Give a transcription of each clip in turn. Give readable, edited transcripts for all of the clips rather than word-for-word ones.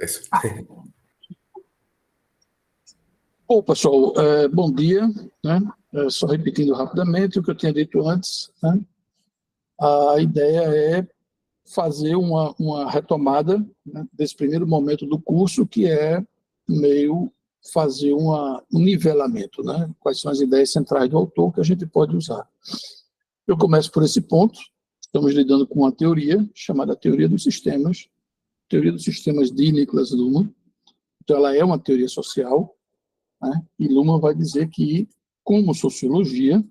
Isso. Bom, pessoal, bom dia. Né? Só repetindo rapidamente o que eu tinha dito antes. Né? A ideia é fazer uma retomada, né, desse primeiro momento do curso, que é meio fazer um nivelamento, né? Quais são as ideias centrais do autor que a gente pode usar. Eu começo por esse ponto. Estamos lidando com uma teoria chamada Teoria dos Sistemas, Teoria dos Sistemas de Niklas Luhmann. Então, ela é uma teoria social, né? E Luhmann vai dizer que, como sociologia,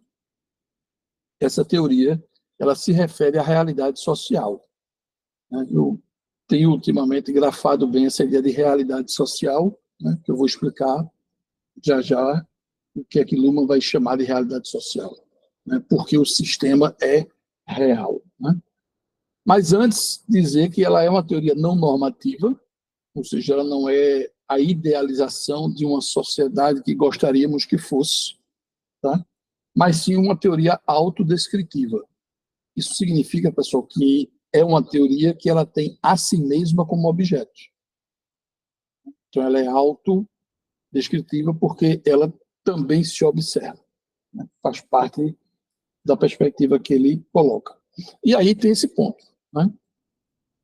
essa teoria ela se refere à realidade social. Né? Eu tenho ultimamente grafado bem essa ideia de realidade social, né? Que eu vou explicar já já o que é que Luhmann vai chamar de realidade social, né? Porque o sistema é real. Né? Mas antes, dizer que ela é uma teoria não normativa, ou seja, ela não é a idealização de uma sociedade que gostaríamos que fosse, tá? Mas sim uma teoria autodescritiva. Isso significa, pessoal, que é uma teoria que ela tem a si mesma como objeto. Então, ela é autodescritiva porque ela também se observa, né? Faz parte da perspectiva que ele coloca. E aí tem esse ponto, né?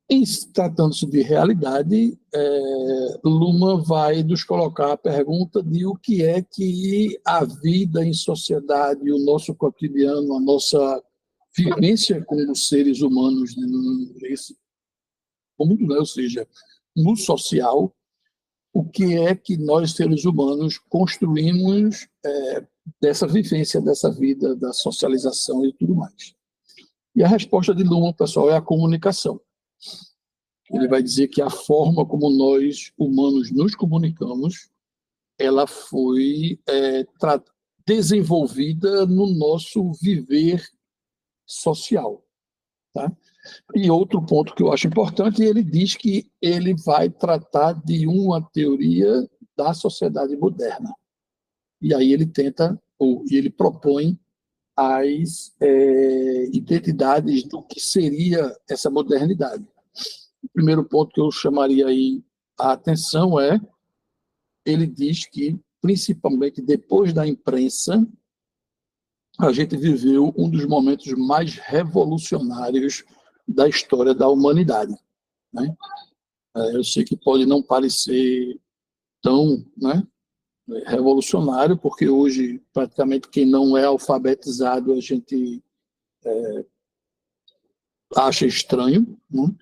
Em tratando-se de realidade, Luhmann vai nos colocar a pergunta de o que é que a vida em sociedade, o nosso cotidiano, a nossa vivência como seres humanos nesse mundo, né? Ou seja, no social, o que é que nós, seres humanos, construímos dessa vivência, dessa vida, da socialização e tudo mais. E a resposta de Luhmann, pessoal, é a comunicação. Ele vai dizer que a forma como nós, humanos, nos comunicamos, ela foi desenvolvida no nosso viver social. Tá? E outro ponto que eu acho importante, ele diz que ele vai tratar de uma teoria da sociedade moderna. E aí ele tenta, ou ele propõe as identidades do que seria essa modernidade. O primeiro ponto que eu chamaria aí a atenção é, ele diz que, principalmente depois da imprensa, a gente viveu um dos momentos mais revolucionários da história da humanidade. Né? Eu sei que pode não parecer tão, né, revolucionário, porque hoje, praticamente, quem não é alfabetizado, a gente acha estranho, né?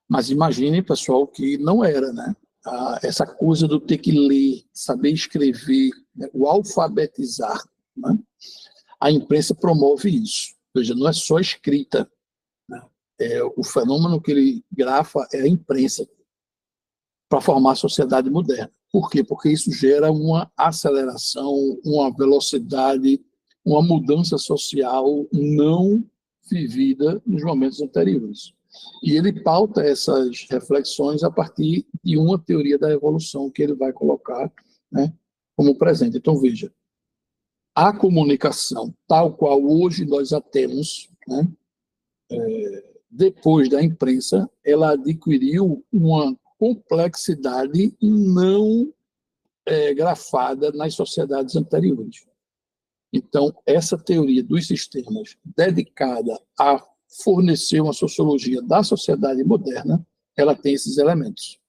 Mas imagine, pessoal, que não era, né? Essa coisa do ter que ler, saber escrever, né? O alfabetizar, né? A imprensa promove isso. Ou seja, não é só escrita, né? O fenômeno que ele grafa é a imprensa para formar a sociedade moderna. Por quê? Porque isso gera uma aceleração, uma velocidade, uma mudança social não vivida nos momentos anteriores. E ele pauta essas reflexões a partir de uma teoria da evolução que ele vai colocar, né, como presente. Então, veja, a comunicação, tal qual hoje nós a temos, né, depois da imprensa, ela adquiriu uma complexidade não grafada nas sociedades anteriores. Então, essa teoria dos sistemas dedicada a fornecer uma sociologia da sociedade moderna, ela tem esses elementos.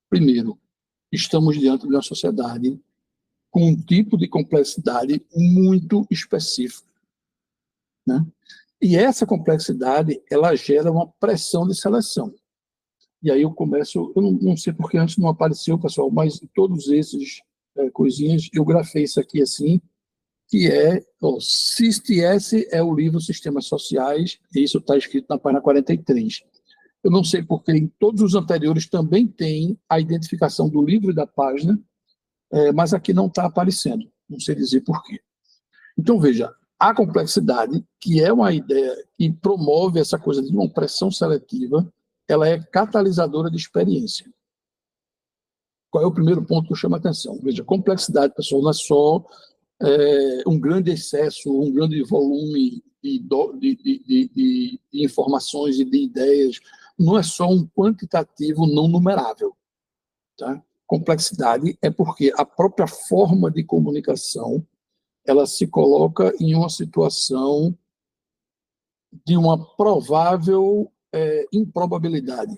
Primeiro, estamos diante de uma sociedade com um tipo de complexidade muito específico, né? E essa complexidade, ela gera uma pressão de seleção. E aí eu começo, eu não sei porque antes não apareceu, pessoal, mas em todos esses coisinhas, eu grafei isso aqui assim, que é, SISTS é o livro Sistemas Sociais, e isso está escrito na página 43. Eu não sei porque em todos os anteriores também tem a identificação do livro e da página, mas aqui não está aparecendo, não sei dizer por quê. Então, veja, a complexidade, que é uma ideia que promove essa coisa de uma pressão seletiva, ela é catalisadora de experiência. Qual é o primeiro ponto que eu chamo a atenção? Veja, complexidade, pessoal, não é só um grande excesso, um grande volume de informações e de ideias, não é só um quantitativo não numerável. Tá? Complexidade é porque a própria forma de comunicação ela se coloca em uma situação de uma provável improbabilidade.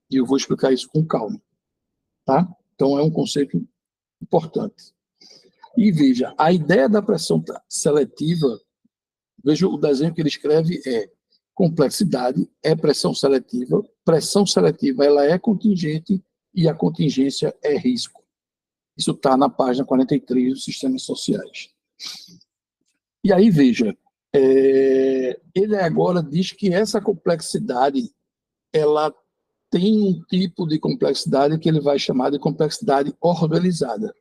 E eu vou explicar isso com calma. Tá? Então, é um conceito importante. E veja, a ideia da pressão seletiva, veja o desenho que ele escreve complexidade é pressão seletiva ela é contingente e a contingência é risco. Isso está na página 43 dos sistemas sociais. E aí, veja, ele agora diz que essa complexidade ela tem um tipo de complexidade que ele vai chamar de complexidade organizada.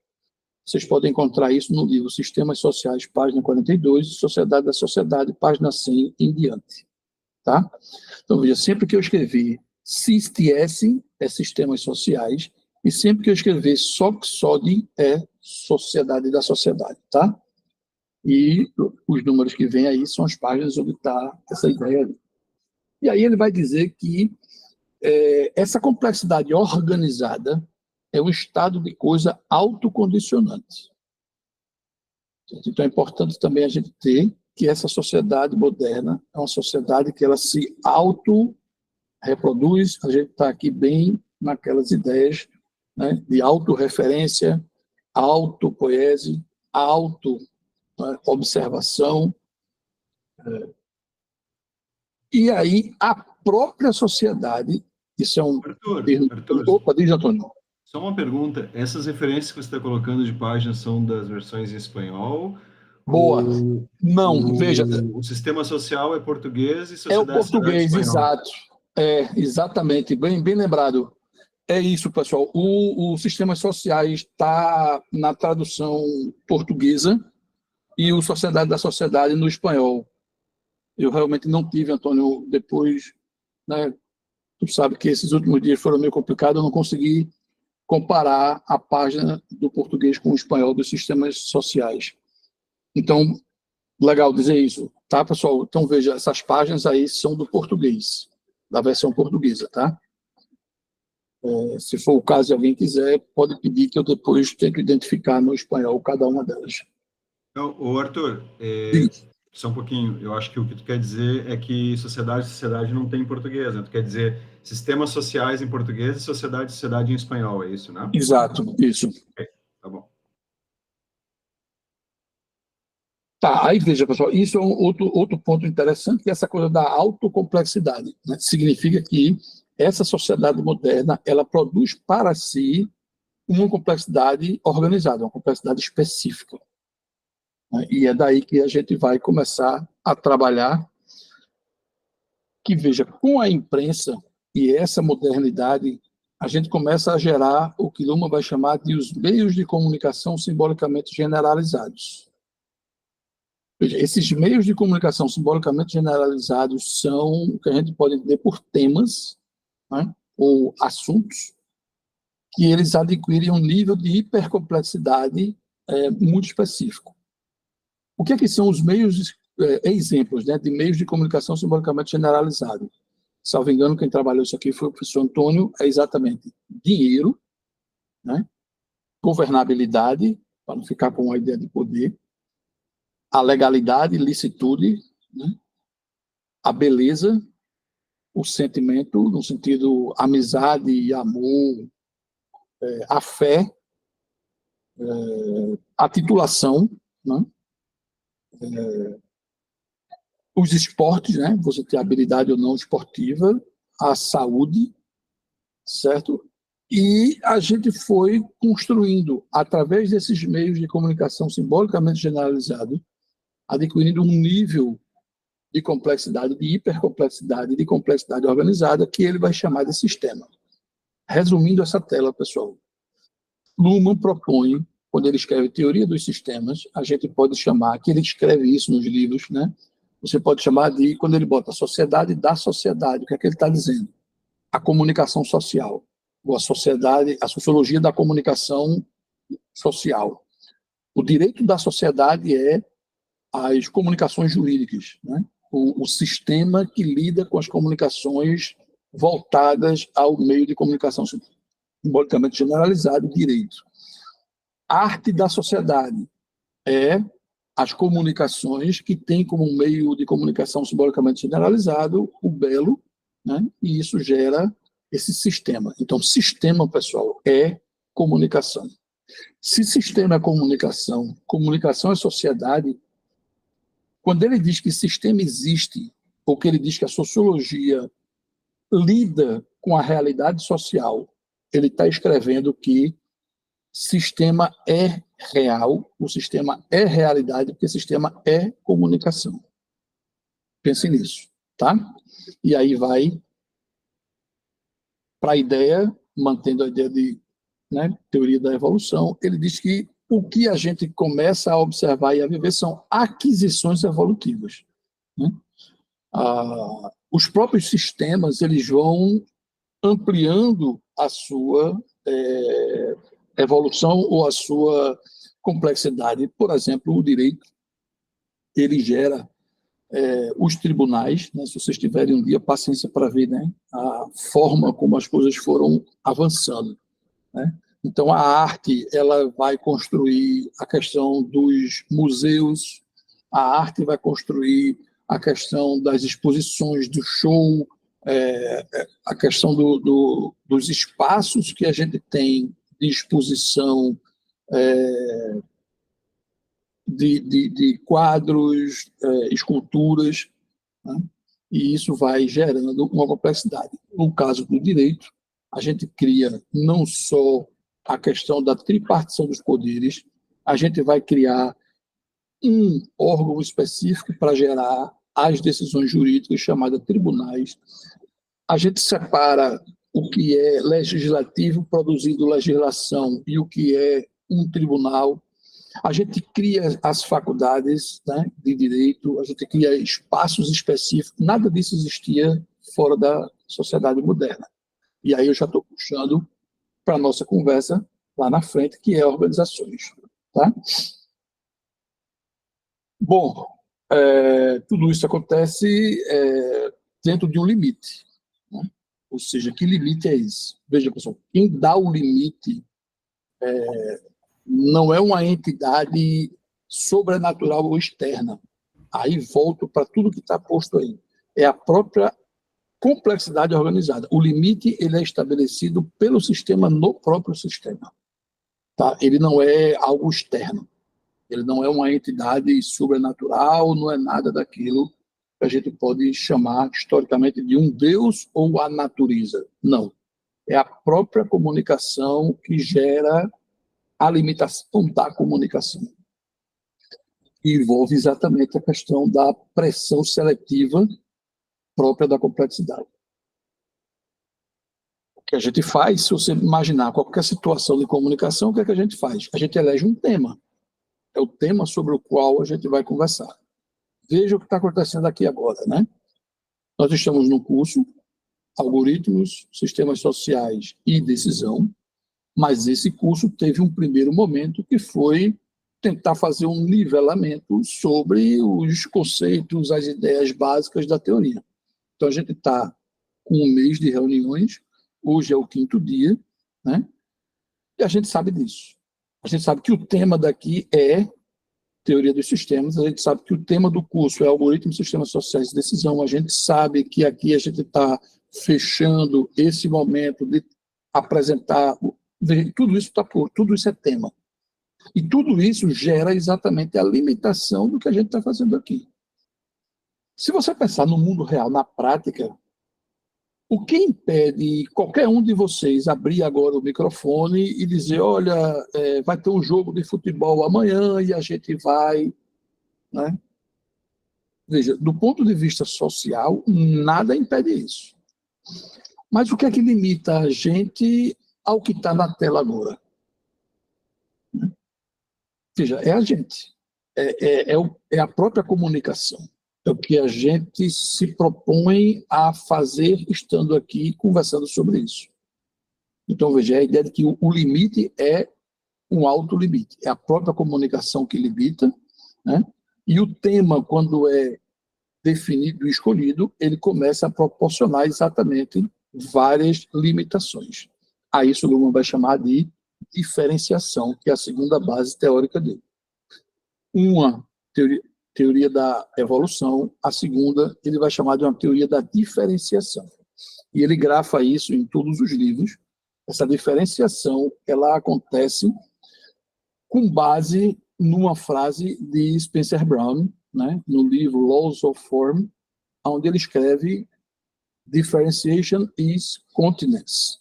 Vocês podem encontrar isso no livro Sistemas Sociais, página 42, e Sociedade da Sociedade, página 100 em diante. Tá? Então, veja, sempre que eu escrever SISTS é Sistemas Sociais, e sempre que eu escrever SOC-SOD é Sociedade da Sociedade. Tá? E os números que vêm aí são as páginas onde está essa ideia ali. E aí ele vai dizer que essa complexidade organizada é um estado de coisa autocondicionante. Então é importante também a gente ter que essa sociedade moderna é uma sociedade que ela se auto-reproduz, a gente está aqui bem naquelas ideias, né, de autorreferência, autopoese, auto-observação. E aí a própria sociedade, isso é um... Arthur, Opa, diz, Antônio. só uma pergunta, essas referências que você está colocando de páginas são das versões em espanhol? Boa. Não, veja... O sistema social é português e É o sociedade português, espanhol. exato. Exatamente, bem lembrado. É isso, pessoal. O Sistemas Sociais está na tradução portuguesa e o Sociedade da Sociedade no espanhol. Eu realmente não tive, Antônio, depois, né, tu sabe que esses últimos dias foram meio complicados, eu não consegui comparar a página do português com o espanhol dos Sistemas Sociais. Então, legal dizer isso, tá, pessoal? Então, veja, essas páginas aí são do português, da versão portuguesa, tá? Se for o caso e alguém quiser, pode pedir que eu depois tento identificar no espanhol cada uma delas. Então, Arthur, só um pouquinho, eu acho que o que tu quer dizer é que sociedade não tem em português, né? Tu quer dizer sistemas sociais em português e sociedade em espanhol, é isso, né? Exato, isso. Okay, tá bom. Tá, aí veja, pessoal, isso é outro ponto interessante, que é essa coisa da autocomplexidade, né? Significa que essa sociedade moderna, ela produz para si uma complexidade organizada, uma complexidade específica. Né? E é daí que a gente vai começar a trabalhar, que veja, com a imprensa e essa modernidade, a gente começa a gerar o que Luhmann vai chamar de os meios de comunicação simbolicamente generalizados. Veja, esses meios de comunicação simbolicamente generalizados são o que a gente pode entender por temas, né, ou assuntos, que eles adquirem um nível de hipercomplexidade muito específico. O que é que são os meios, exemplos, né, de meios de comunicação simbolicamente generalizados? Salvo engano, quem trabalhou isso aqui foi o professor Antônio, é exatamente dinheiro, né, governabilidade, para não ficar com uma ideia de poder, a legalidade, licitude, né, a beleza, o sentimento, no sentido amizade, amor, a fé, a titulação, né, os esportes, né, você ter habilidade ou não esportiva, a saúde, certo? E a gente foi construindo, através desses meios de comunicação simbolicamente generalizados, adquirindo um nível de complexidade, de hipercomplexidade, de complexidade organizada, que ele vai chamar de sistema. Resumindo essa tela, pessoal, Luhmann propõe, quando ele escreve Teoria dos Sistemas, a gente pode chamar, que ele escreve isso nos livros, né? Você pode chamar de, quando ele bota a sociedade da sociedade, o que é que ele está dizendo? A comunicação social, ou a sociedade, a sociologia da comunicação social. O direito da sociedade é as comunicações jurídicas, né? O sistema que lida com as comunicações voltadas ao meio de comunicação simbolicamente generalizado, direito. Arte da sociedade é as comunicações que têm como meio de comunicação simbolicamente generalizado o belo, né? E isso gera esse sistema. Então, sistema, pessoal, é comunicação. Se sistema é comunicação, comunicação é sociedade, quando ele diz que sistema existe, ou que ele diz que a sociologia lida com a realidade social, ele está escrevendo que sistema é real, o sistema é realidade, porque sistema é comunicação. Pense nisso, tá? E aí vai para a ideia, mantendo a ideia de, né, teoria da evolução, ele diz que o que a gente começa a observar e a viver são aquisições evolutivas, né? Os próprios sistemas, eles vão ampliando a sua evolução ou a sua complexidade. Por exemplo, o direito, ele gera os tribunais, né? Se vocês tiverem um dia, paciência para ver, né, a forma como as coisas foram avançando, né? Então, a arte, ela vai construir a questão dos museus, a arte vai construir a questão das exposições, do show, a questão dos espaços que a gente tem de exposição, de quadros, esculturas, né? E isso vai gerando uma complexidade. No caso do direito, a gente cria não só a questão da tripartição dos poderes, a gente vai criar um órgão específico para gerar as decisões jurídicas, chamadas tribunais. A gente separa o que é legislativo, produzindo legislação, e o que é um tribunal. A gente cria as faculdades, né, de direito, a gente cria espaços específicos. Nada disso existia fora da sociedade moderna. E aí eu já estou puxando para a nossa conversa lá na frente, que é organizações. Tá? Bom, tudo isso acontece dentro de um limite, né? Ou seja, que limite é esse? Veja, pessoal, quem dá o limite não é uma entidade sobrenatural ou externa. Aí volto para tudo que está posto aí. É a própria complexidade organizada. O limite, ele é estabelecido pelo sistema no próprio sistema. Tá? Ele não é algo externo. Ele não é uma entidade sobrenatural, não é nada daquilo que a gente pode chamar historicamente de um Deus ou a natureza. Não. É a própria comunicação que gera a limitação da comunicação. E envolve exatamente a questão da pressão seletiva própria da complexidade. O que a gente faz, se você imaginar qualquer situação de comunicação, o que é que a gente faz? A gente elege um tema. É o tema sobre o qual a gente vai conversar. Veja o que está acontecendo aqui agora, né? Nós estamos no curso Algoritmos, Sistemas Sociais e Decisão, mas esse curso teve um primeiro momento que foi tentar fazer um nivelamento sobre os conceitos, as ideias básicas da teoria. Então, a gente está com um mês de reuniões, hoje é o 5º dia, né? E a gente sabe disso. A gente sabe que o tema daqui é teoria dos sistemas, a gente sabe que o tema do curso é algoritmos, sistemas sociais e decisão, a gente sabe que aqui a gente está fechando esse momento de apresentar, tudo isso tudo isso é tema. E tudo isso gera exatamente a limitação do que a gente está fazendo aqui. Se você pensar no mundo real, na prática, o que impede qualquer um de vocês abrir agora o microfone e dizer, olha, vai ter um jogo de futebol amanhã e a gente vai, né? Veja, do ponto de vista social, nada impede isso. Mas o que é que limita a gente ao que está na tela agora? Veja, é a gente. É a própria comunicação. É o que a gente se propõe a fazer estando aqui conversando sobre isso. Então, veja, é a ideia de que o limite é um autolimite. É a própria comunicação que limita, né? E o tema, quando é definido e escolhido, ele começa a proporcionar exatamente várias limitações. A isso Luhmann vai chamar de diferenciação, que é a segunda base teórica dele. Uma teoria da evolução, a segunda ele vai chamar de uma teoria da diferenciação. E ele grafa isso em todos os livros. Essa diferenciação ela acontece com base numa frase de Spencer Brown, né, no livro Laws of Form, onde ele escreve Differentiation is continence.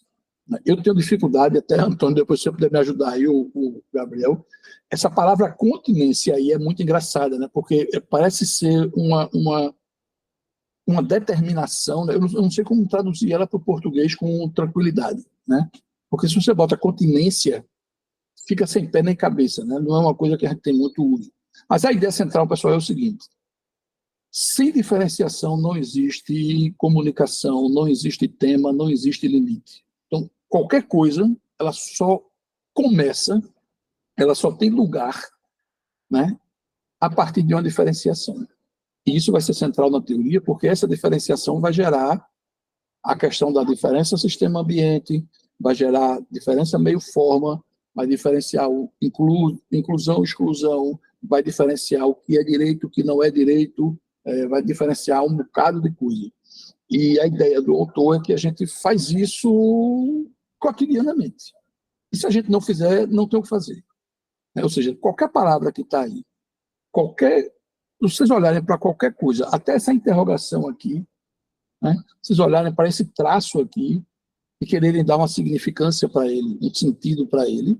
Eu tenho dificuldade, até Antônio, depois se você puder me ajudar aí, o Gabriel, essa palavra continência aí é muito engraçada, né? Porque parece ser uma determinação, né? Eu não sei como traduzir ela para o português com tranquilidade, né? Porque se você bota continência, fica sem pé nem cabeça, né? Não é uma coisa que a gente tem muito uso. Mas a ideia central, pessoal, é o seguinte: sem diferenciação não existe comunicação, não existe tema, não existe limite. Então, qualquer coisa, ela só começa, ela só tem lugar, né, a partir de uma diferenciação. E isso vai ser central na teoria, porque essa diferenciação vai gerar a questão da diferença sistema-ambiente, vai gerar diferença meio-forma, vai diferenciar o inclusão, exclusão, vai diferenciar o que é direito, o que não é direito, vai diferenciar um bocado de coisa. E a ideia do autor é que a gente faz isso cotidianamente. E se a gente não fizer, não tem o que fazer. Ou seja, qualquer palavra que está aí, se vocês olharem para qualquer coisa, até essa interrogação aqui, né, vocês olharem para esse traço aqui e quererem dar uma significância para ele, um sentido para ele,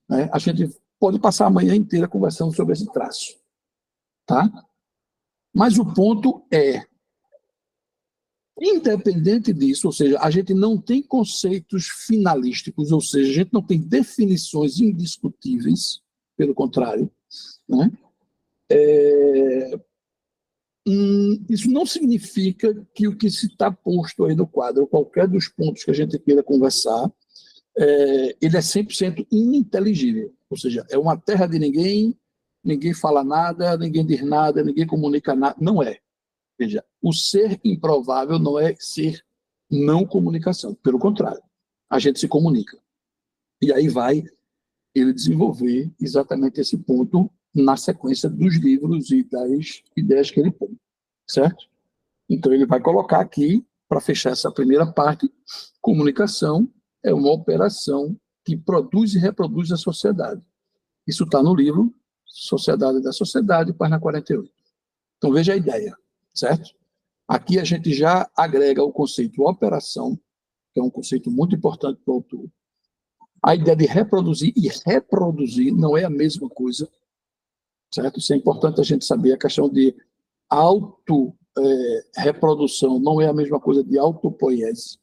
né, a gente pode passar a manhã inteira conversando sobre esse traço. Tá? Mas o ponto é, independente disso, ou seja, a gente não tem conceitos finalísticos, ou seja, a gente não tem definições indiscutíveis, pelo contrário, né? Isso não significa que o que se está posto aí no quadro, qualquer dos pontos que a gente queira conversar, ele é 100% ininteligível, ou seja, é uma terra de ninguém fala nada, ninguém diz nada, ninguém comunica nada, não é. Veja, o ser improvável não é ser não comunicação, pelo contrário, a gente se comunica. E aí vai ele desenvolver exatamente esse ponto na sequência dos livros e das ideias que ele põe, certo? Então ele vai colocar aqui, para fechar essa primeira parte, comunicação é uma operação que produz e reproduz a sociedade. Isso está no livro Sociedade da Sociedade, página 48. Então veja a ideia, certo? Aqui a gente já agrega o conceito operação, que é um conceito muito importante para o autor. A ideia de reproduzir, e reproduzir não é a mesma coisa, certo? Isso é importante a gente saber. A questão de auto-reprodução não é a mesma coisa de autopoiese,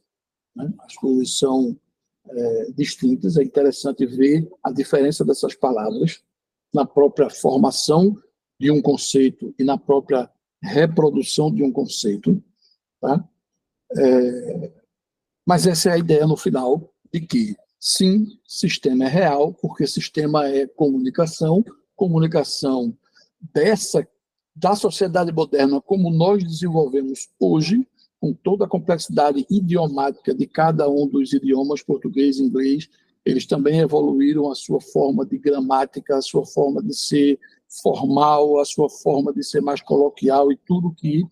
né? As coisas são distintas. É interessante ver a diferença dessas palavras na própria formação de um conceito e na própria reprodução de um conceito. Tá? Mas essa é a ideia no final de que, sim, sistema é real, porque sistema é comunicação da sociedade moderna como nós desenvolvemos hoje, com toda a complexidade idiomática de cada um dos idiomas, português e inglês. Eles também evoluíram a sua forma de gramática, a sua forma de ser formal, a sua forma de ser mais coloquial e tudo que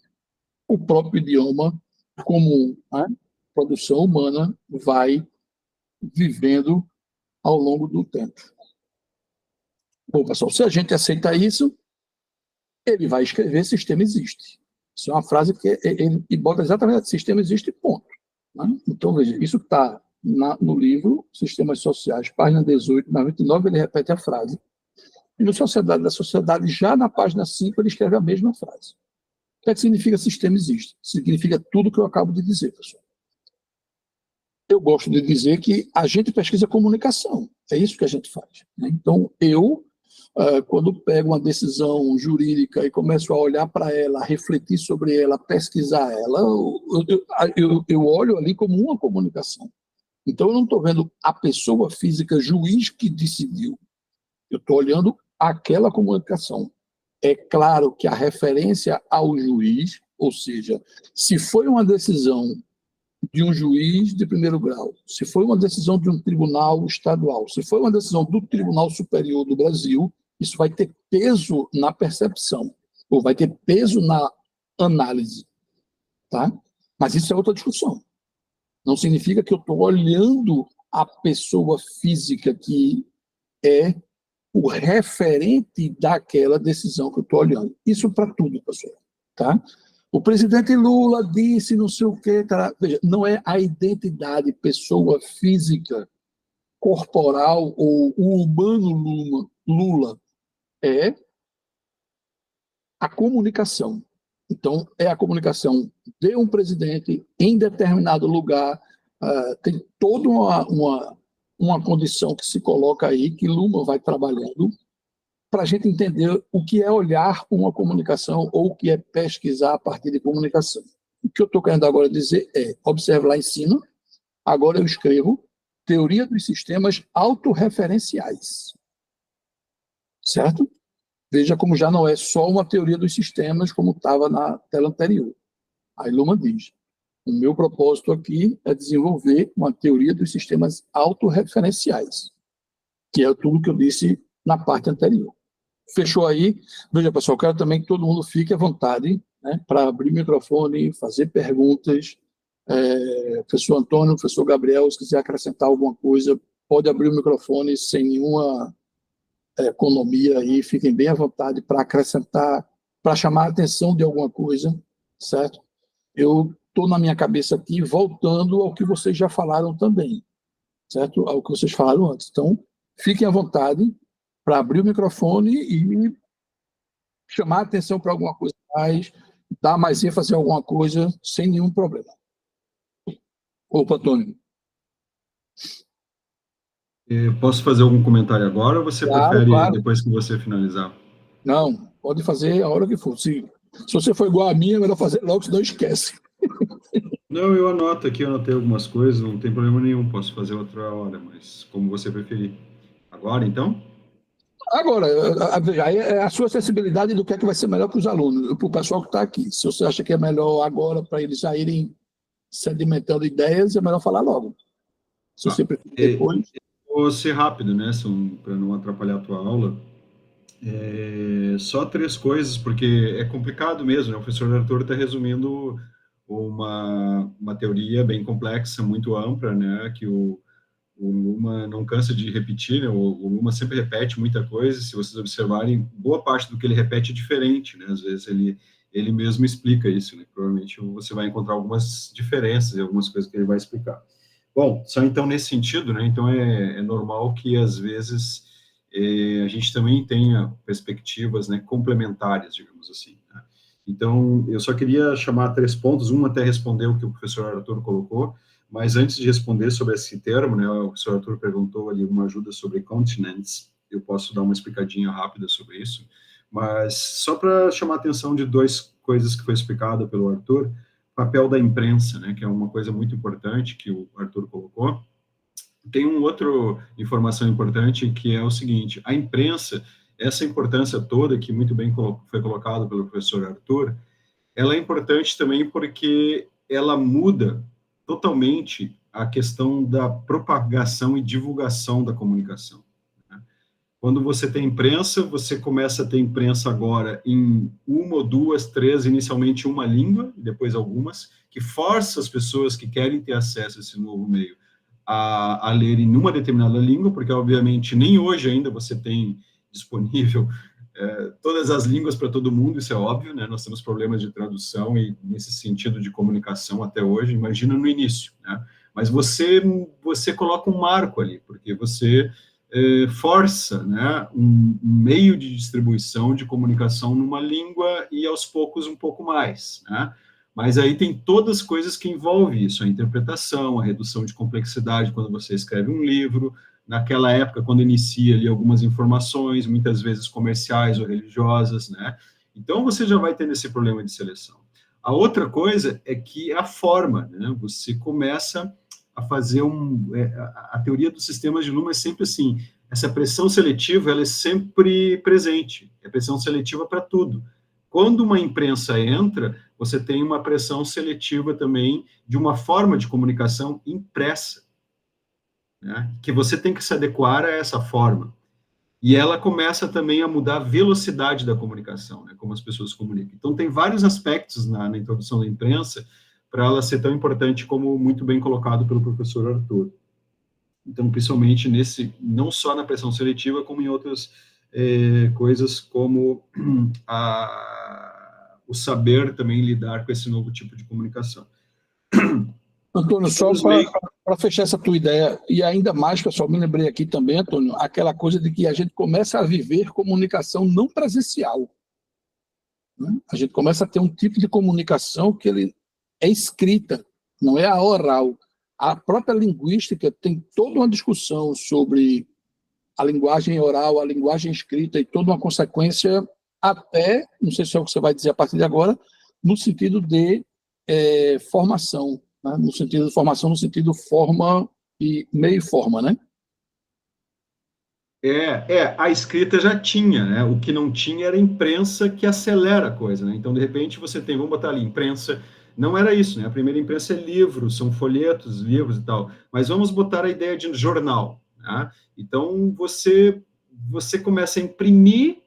o próprio idioma comum, né, produção humana, vai vivendo ao longo do tempo. Bom, pessoal, se a gente aceita isso, ele vai escrever sistema existe. Isso é uma frase que ele bota exatamente sistema existe, ponto. Né? Então, veja, isso está no livro Sistemas Sociais, página 18, na 29, ele repete a frase. E no Sociedade da Sociedade, já na página 5, ele escreve a mesma frase. O que é que significa sistema existe? Significa tudo que eu acabo de dizer, pessoal. Eu gosto de dizer que a gente pesquisa comunicação. É isso que a gente faz. Né? Então, quando pego uma decisão jurídica e começo a olhar para ela, a refletir sobre ela, pesquisar ela, eu olho ali como uma comunicação. Então, eu não estou vendo a pessoa física juiz que decidiu. Eu estou olhando aquela comunicação. É claro que a referência ao juiz, ou seja, se foi uma decisão de um juiz de primeiro grau, se foi uma decisão de um tribunal estadual, se foi uma decisão do Tribunal Superior do Brasil, isso vai ter peso na percepção, ou vai ter peso na análise, tá? Mas isso é outra discussão. Não significa que eu estou olhando a pessoa física que é o referente daquela decisão que eu estou olhando. Isso para tudo, pessoal, tá? O presidente Lula disse não sei o quê, tá? Veja, não é a identidade, pessoa física, corporal ou o humano Lula, é a comunicação. Então, é a comunicação de um presidente em determinado lugar, tem toda uma condição que se coloca aí, que Luma vai trabalhando, para a gente entender o que é olhar uma comunicação ou o que é pesquisar a partir de comunicação. O que eu estou querendo agora dizer é, observe lá em cima, agora eu escrevo teoria dos sistemas autorreferenciais. Certo? Veja como já não é só uma teoria dos sistemas, como estava na tela anterior. Aí Luhmann diz, o meu propósito aqui é desenvolver uma teoria dos sistemas autorreferenciais, que é tudo que eu disse na parte anterior. Fechou aí? Veja, pessoal, eu quero também que todo mundo fique à vontade, né, para abrir o microfone, fazer perguntas. Professor Antônio, professor Gabriel, se quiser acrescentar alguma coisa, pode abrir o microfone sem nenhuma economia aí, fiquem bem à vontade para acrescentar, para chamar a atenção de alguma coisa, certo? Eu estou na minha cabeça aqui voltando ao que vocês já falaram também, certo? Ao que vocês falaram antes. Então, fiquem à vontade para abrir o microfone e chamar a atenção para alguma coisa mais, dar mais ênfase a alguma coisa sem nenhum problema. Opa, Antônio. Posso fazer algum comentário agora ou você prefere Claro. depois que você finalizar? Não, pode fazer a hora que for. Se você for igual a mim, é melhor fazer logo, senão esquece. Não, eu anoto aqui, eu anotei algumas coisas, não tem problema nenhum, posso fazer outra hora, mas como você preferir. Agora, então? Agora, aí é a sua sensibilidade do que é que vai ser melhor para os alunos, para o pessoal que está aqui. Se você acha que é melhor agora, para eles já irem sedimentando ideias, é melhor falar logo. Se você preferir depois... Vou ser rápido, né, para não atrapalhar a tua aula. Só 3 coisas, porque é complicado mesmo, né? O professor Arthur está resumindo uma teoria bem complexa, muito ampla, né, que o Luhmann não cansa de repetir, né? O Luhmann sempre repete muita coisa, se vocês observarem, boa parte do que ele repete é diferente, né? Às vezes ele mesmo explica isso, né? Provavelmente você vai encontrar algumas diferenças em algumas coisas que ele vai explicar. Bom, só então nesse sentido, né? Então é normal que às vezes a gente também tenha perspectivas, né, complementares, digamos assim, né? Então, eu só queria chamar 3 pontos, até responder o que o professor Arthur colocou, mas antes de responder sobre esse termo, né, o professor Arthur perguntou ali uma ajuda sobre continents, eu posso dar uma explicadinha rápida sobre isso, mas só para chamar a atenção de 2 coisas que foi explicado pelo Arthur, papel da imprensa, né, que é uma coisa muito importante que o Arthur colocou. Tem outra informação importante que é o seguinte, a imprensa, essa importância toda que muito bem foi colocado pelo professor Arthur, ela é importante também porque ela muda totalmente a questão da propagação e divulgação da comunicação, né? Quando você tem imprensa, você começa a ter imprensa agora em 1 ou 2, 3, inicialmente uma língua, e depois algumas, que força as pessoas que querem ter acesso a esse novo meio a ler em uma determinada língua, porque, obviamente, nem hoje ainda você tem disponível todas as línguas para todo mundo, isso é óbvio, né? Nós temos problemas de tradução e nesse sentido de comunicação até hoje, imagina no início, né? Mas você coloca um marco ali, porque você força, né, um meio de distribuição de comunicação numa língua e aos poucos um pouco mais, né? Mas aí tem todas as coisas que envolvem isso, a interpretação, a redução de complexidade quando você escreve um livro, naquela época, quando inicia ali algumas informações, muitas vezes comerciais ou religiosas, né? Então, você já vai tendo esse problema de seleção. A outra coisa é que a forma, né? Você começa a fazer a teoria dos sistemas de Luhmann é sempre assim, essa pressão seletiva, ela é sempre presente, é pressão seletiva para tudo. quando uma imprensa entra, você tem uma pressão seletiva também de uma forma de comunicação impressa, né? Que você tem que se adequar a essa forma. E ela começa também a mudar a velocidade da comunicação, né, como as pessoas comunicam. Então, tem vários aspectos na introdução da imprensa para ela ser tão importante como muito bem colocado pelo professor Arthur. Então, principalmente não só na pressão seletiva, como em outras coisas, como o saber também lidar com esse novo tipo de comunicação. Antônio, só para fechar essa tua ideia, e ainda mais, pessoal, me lembrei aqui também, Antônio, aquela coisa de que a gente começa a viver comunicação não presencial, né? A gente começa a ter um tipo de comunicação que ele é escrita, não é a oral. A própria linguística tem toda uma discussão sobre a linguagem oral, a linguagem escrita e toda uma consequência até, não sei se é o que você vai dizer a partir de agora, no sentido de formação, né? No sentido de formação, no sentido forma e meio forma, né? A escrita já tinha, né? O que não tinha era a imprensa que acelera a coisa, né? Então, de repente, você tem, vamos botar ali, imprensa, não era isso, né? A primeira imprensa é livros, são folhetos, livros e tal, mas vamos botar a ideia de jornal, né? Então, você começa a imprimir,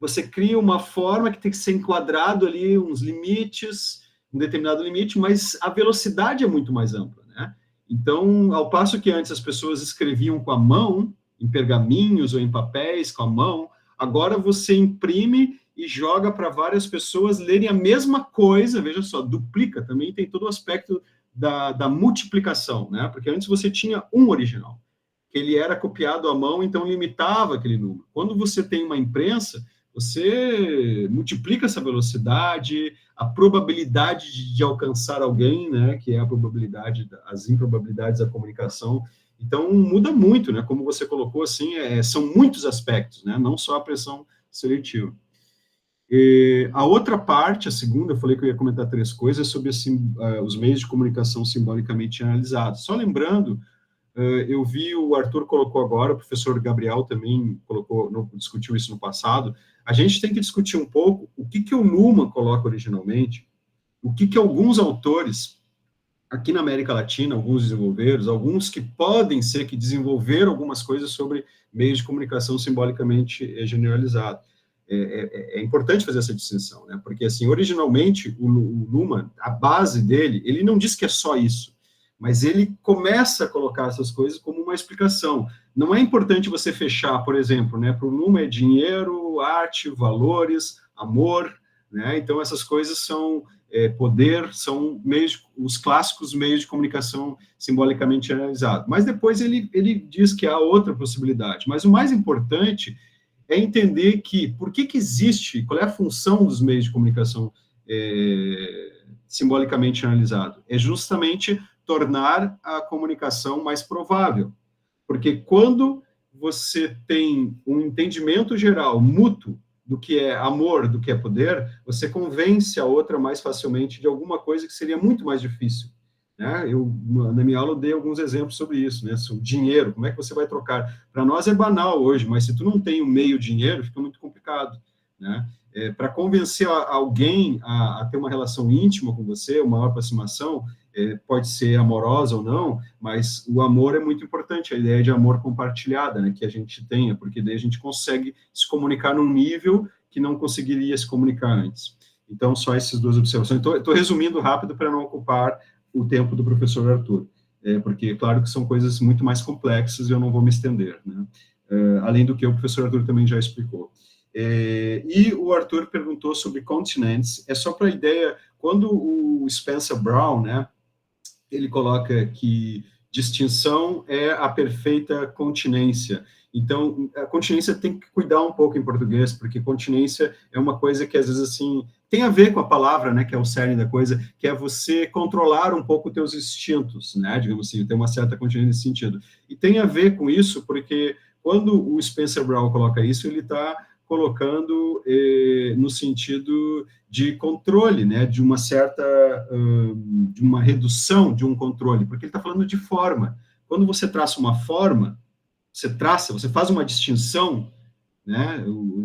você cria uma forma que tem que ser enquadrado ali, uns limites, um determinado limite, mas a velocidade é muito mais ampla, né? Então, ao passo que antes as pessoas escreviam com a mão, em pergaminhos ou em papéis com a mão, agora você imprime e joga para várias pessoas lerem a mesma coisa, veja só, duplica, também tem todo o aspecto da multiplicação, né? Porque antes você tinha um original, que ele era copiado à mão, então limitava aquele número. Quando você tem uma imprensa, você multiplica essa velocidade, a probabilidade de alcançar alguém, né, que é a probabilidade, as improbabilidades da comunicação. Então, muda muito, né, como você colocou, assim, são muitos aspectos, né, não só a pressão seletiva. E a outra parte, a segunda, eu falei que eu ia comentar 3 coisas sobre os meios de comunicação simbolicamente analisados. Só lembrando, eu vi o Arthur colocou agora, o professor Gabriel também discutiu isso no passado. A gente tem que discutir um pouco o que o Luhmann coloca originalmente, o que alguns autores aqui na América Latina, alguns desenvolveram, alguns que podem ser que desenvolveram algumas coisas sobre meios de comunicação simbolicamente generalizado. É importante fazer essa distinção, né? Porque, assim, originalmente, o Luhmann, a base dele, ele não diz que é só isso, mas ele começa a colocar essas coisas como uma explicação. Não é importante você fechar, por exemplo, né? Para o Luhmann é dinheiro, arte, valores, amor, né? Então, essas coisas são poder, são os clássicos meios de comunicação simbolicamente analisados. Mas depois ele diz que há outra possibilidade. Mas o mais importante é entender por que existe, qual é a função dos meios de comunicação simbolicamente analisado. É justamente tornar a comunicação mais provável. Porque quando você tem um entendimento geral, mútuo, do que é amor, do que é poder, você convence a outra mais facilmente de alguma coisa que seria muito mais difícil, né? Eu, na minha aula, dei alguns exemplos sobre isso, né? Sobre dinheiro, como é que você vai trocar? Para nós é banal hoje, mas se tu não tem o meio dinheiro, fica muito complicado, né? Para convencer alguém a ter uma relação íntima com você, uma aproximação, pode ser amorosa ou não, mas o amor é muito importante, a ideia de amor compartilhada, né, que a gente tenha, porque daí a gente consegue se comunicar num nível que não conseguiria se comunicar antes. Então, só essas 2 observações. Estou resumindo rápido para não ocupar o tempo do professor Arthur, porque, claro, que são coisas muito mais complexas e eu não vou me estender, né, além do que o professor Arthur também já explicou. E o Arthur perguntou sobre continentes, só para a ideia, quando o Spencer Brown, né, ele coloca que distinção é a perfeita continência. Então, a continência tem que cuidar um pouco em português, porque continência é uma coisa que, às vezes, assim, tem a ver com a palavra, né, que é o cerne da coisa, que é você controlar um pouco os teus instintos, né, digamos assim, tem uma certa continência nesse sentido. E tem a ver com isso, porque quando o Spencer Brown coloca isso, ele está colocando no sentido de controle, né, de uma certa, de uma redução de um controle, porque ele está falando de forma. Quando você traça uma forma, você faz uma distinção, né?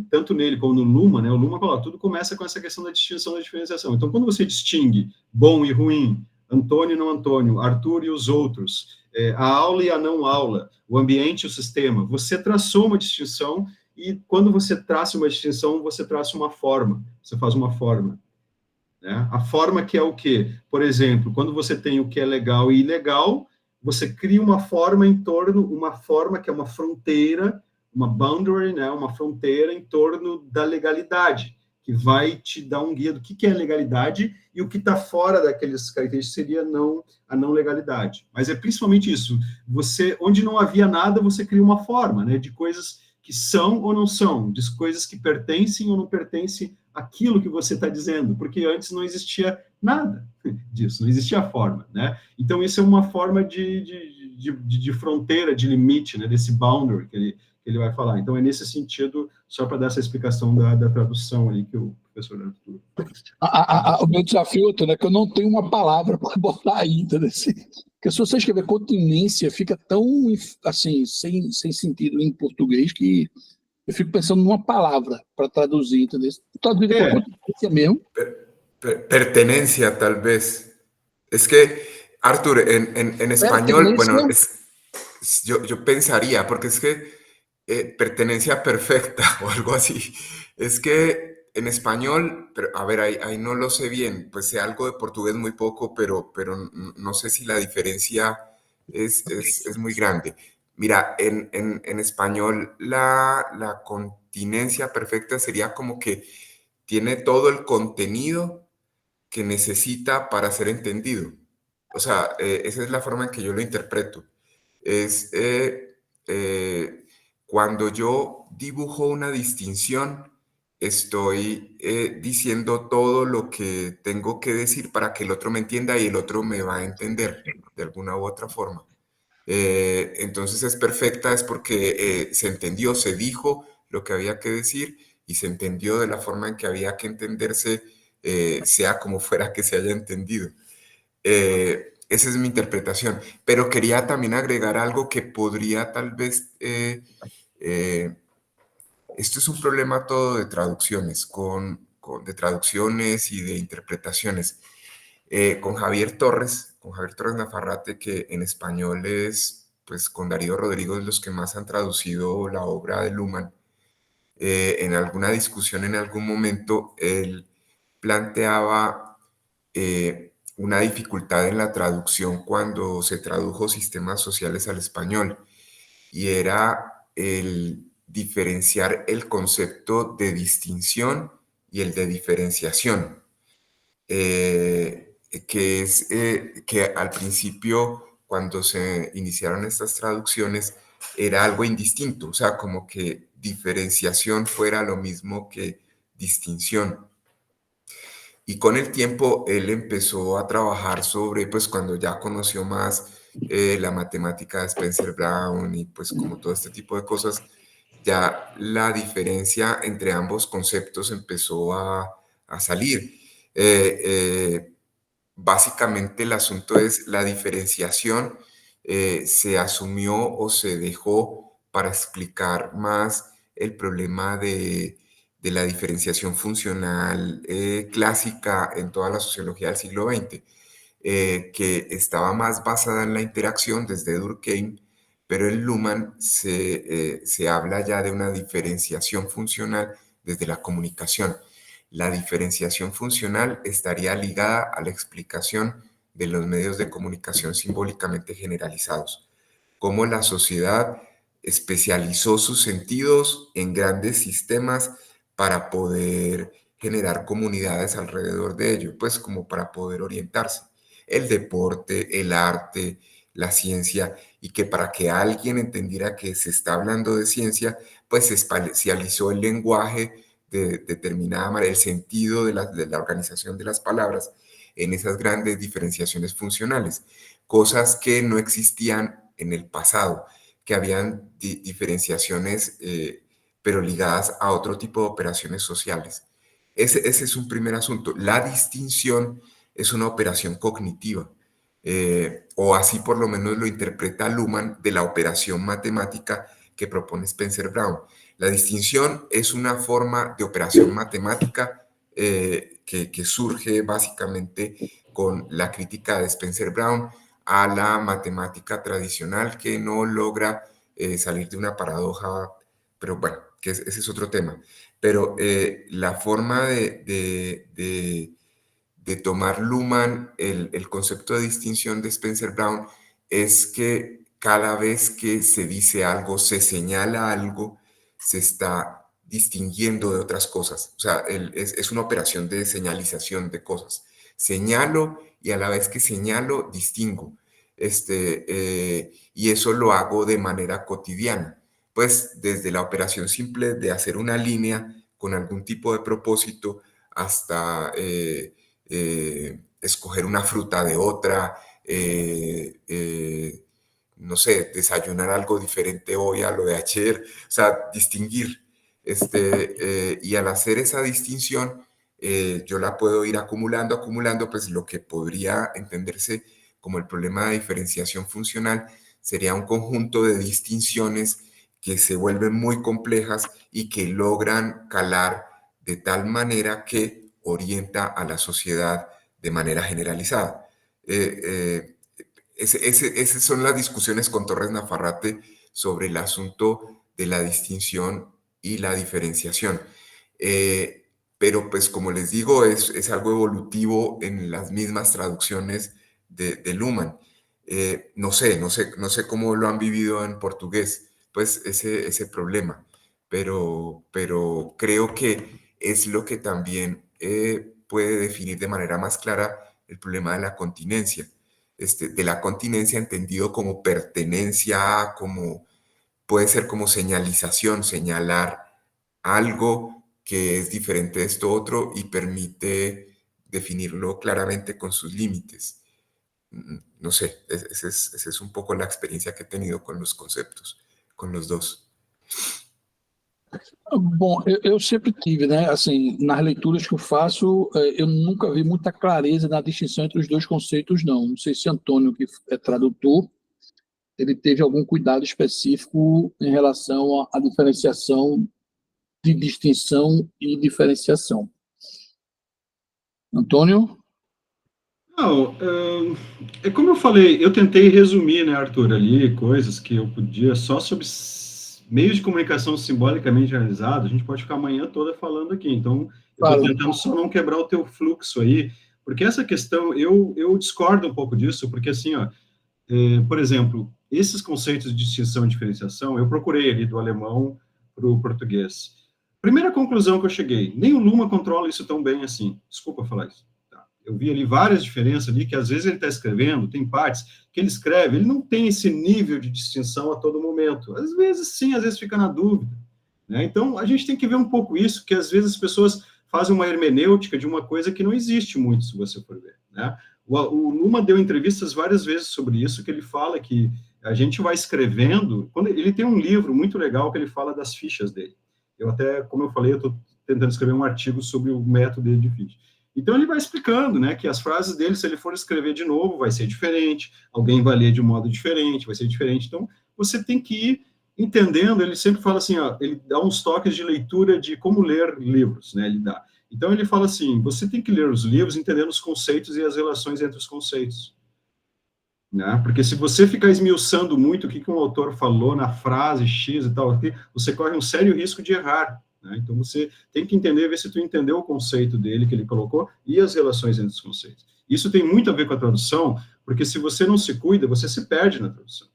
Tanto nele como no Luhmann, né? O Luhmann fala, tudo começa com essa questão da distinção, da diferenciação. Então, quando você distingue bom e ruim, Antônio e não Antônio, Arthur e os outros, a aula e a não aula, o ambiente e o sistema, você traçou uma distinção e quando você traça uma distinção, você traça uma forma, você faz uma forma. Né? A forma que é o quê? Por exemplo, quando você tem o que é legal e ilegal, você cria uma forma em torno, uma forma que é uma fronteira, uma boundary, né? Uma fronteira em torno da legalidade, que vai te dar um guia do que é legalidade e o que está fora daqueles características seria a não legalidade. Mas é principalmente isso. Você, onde não havia nada, você cria uma forma, né? De coisas que são ou não são, de coisas que pertencem ou não pertencem àquilo que você está dizendo, porque antes não existia nada disso, não existia forma, né? Então, isso é uma forma de fronteira, de limite, né? Desse boundary que ele vai falar. Então, é nesse sentido, só para dar essa explicação da tradução ali que o professor Arthur... O meu desafio, Antônio, é que eu não tenho uma palavra para botar aí, entendeu? Porque se você escrever continência, fica tão, assim, sem sentido em português que eu fico pensando numa palavra para traduzir, entendeu? Traduzir para continência mesmo. Pertenencia, tal vez. Es que, Arthur, en español, bueno, yo pensaría, porque es que pertenencia perfecta o algo así. Es que en español, pero a ver, ahí no lo sé bien, pues sé algo de portugués muy poco, pero no sé si la diferencia es muy grande. Mira, en español la continencia perfecta sería como que tiene todo el contenido que necesita para ser entendido. O sea, esa es la forma en que yo lo interpreto. Es cuando yo dibujo una distinción, estoy diciendo todo lo que tengo que decir para que el otro me entienda y el otro me va a entender de alguna u otra forma. Entonces es perfecta, es porque se entendió, se dijo lo que había que decir y se entendió de la forma en que había que entenderse, sea como fuera que se haya entendido. Esa es mi interpretación, pero quería también agregar algo que podría tal vez... esto es un problema todo de traducciones, de traducciones y de interpretaciones. Con Javier Torres Nafarrate, que en español es, pues con Darío Rodrigo, es los que más han traducido la obra de Luhmann. En alguna discusión en algún momento, él planteaba una dificultad en la traducción cuando se tradujo sistemas sociales al español, y era el diferenciar el concepto de distinción y el de diferenciación, que es que al principio, cuando se iniciaron estas traducciones, era algo indistinto, o sea, como que diferenciación fuera lo mismo que distinción. Y con el tiempo él empezó a trabajar sobre, pues cuando ya conoció más la matemática de Spencer Brown y pues como todo este tipo de cosas, ya la diferencia entre ambos conceptos empezó a salir. Básicamente el asunto es la diferenciación se asumió o se dejó para explicar más el problema de la diferenciación funcional clásica en toda la sociología del siglo XX, que estaba más basada en la interacción desde Durkheim, pero en Luhmann se habla ya de una diferenciación funcional desde la comunicación. La diferenciación funcional estaría ligada a la explicación de los medios de comunicación simbólicamente generalizados, cómo la sociedad especializó sus sentidos en grandes sistemas para poder generar comunidades alrededor de ello, pues como para poder orientarse. El deporte, el arte, la ciencia, y que para que alguien entendiera que se está hablando de ciencia, pues se especializó el lenguaje de determinada manera, el sentido de la organización de las palabras en esas grandes diferenciaciones funcionales, cosas que no existían en el pasado, que habían diferenciaciones, pero ligadas a otro tipo de operaciones sociales. Ese es un primer asunto. La distinción es una operación cognitiva, o así por lo menos lo interpreta Luhmann, de la operación matemática que propone Spencer Brown. La distinción es una forma de operación matemática que surge básicamente con la crítica de Spencer Brown a la matemática tradicional, que no logra salir de una paradoja, pero bueno, que ese es otro tema. Pero la forma de tomar Luhmann el concepto de distinción de Spencer Brown es que cada vez que se dice algo, se señala algo, se está distinguiendo de otras cosas. O sea, es una operación de señalización de cosas. Señalo y a la vez que señalo, distingo. Y eso lo hago de manera cotidiana. Pues desde la operación simple de hacer una línea con algún tipo de propósito hasta escoger una fruta de otra, no sé, desayunar algo diferente hoy a lo de ayer, o sea, distinguir. Y al hacer esa distinción, yo la puedo ir acumulando, pues lo que podría entenderse como el problema de diferenciación funcional sería un conjunto de distinciones que se vuelven muy complejas y que logran calar de tal manera que orienta a la sociedad de manera generalizada. Esas son las discusiones con Torres Nafarrate sobre el asunto de la distinción y la diferenciación. Pero pues como les digo, es algo evolutivo en las mismas traducciones de Luhmann. No sé cómo lo han vivido en portugués, pues ese problema, pero creo que es lo que también puede definir de manera más clara el problema de la continencia. De la continencia entendido como pertenencia, puede ser como señalización, señalar algo que es diferente de esto otro y permite definirlo claramente con sus límites. No sé, esa es un poco la experiencia que he tenido con los conceptos, com os dois. Bom, eu sempre tive, né, assim, nas leituras que eu faço, eu nunca vi muita clareza na distinção entre os dois conceitos, não. Não sei se Antônio, que é tradutor, ele teve algum cuidado específico em relação à diferenciação de distinção e diferenciação. Antônio? Não, é como eu falei, eu tentei resumir, né, Arthur, ali, coisas que eu podia, só sobre meios de comunicação simbolicamente realizados, a gente pode ficar a manhã toda falando aqui, então eu estou tentando só não quebrar o teu fluxo aí, porque essa questão, eu discordo um pouco disso, porque assim, ó, por exemplo, esses conceitos de distinção e diferenciação, eu procurei ali do alemão para o português. Primeira conclusão que eu cheguei, nem o Luhmann controla isso tão bem assim, desculpa falar isso. Eu vi ali várias diferenças ali, que às vezes ele está escrevendo, tem partes que ele escreve, ele não tem esse nível de distinção a todo momento. Às vezes sim, às vezes fica na dúvida. Né? Então, a gente tem que ver um pouco isso, que às vezes as pessoas fazem uma hermenêutica de uma coisa que não existe muito, se você for ver. Né? O Luhmann deu entrevistas várias vezes sobre isso, que ele fala que a gente vai escrevendo, quando ele tem um livro muito legal que ele fala das fichas dele. Eu até, como eu falei, eu estou tentando escrever um artigo sobre o método dele de ficha. Então, ele vai explicando, né, que as frases dele, se ele for escrever de novo, vai ser diferente, alguém vai ler de um modo diferente, vai ser diferente. Então, você tem que ir entendendo, ele sempre fala assim, ó, ele dá uns toques de leitura de como ler livros, né, ele dá. Então, ele fala assim, você tem que ler os livros entendendo os conceitos e as relações entre os conceitos. Né? Porque se você ficar esmiuçando muito o que um autor falou na frase X e tal, você corre um sério risco de errar. Né? Então, você tem que entender, ver se tu entendeu o conceito dele, que ele colocou, e as relações entre os conceitos. Isso tem muito a ver com a tradução, porque se você não se cuida, você se perde na tradução.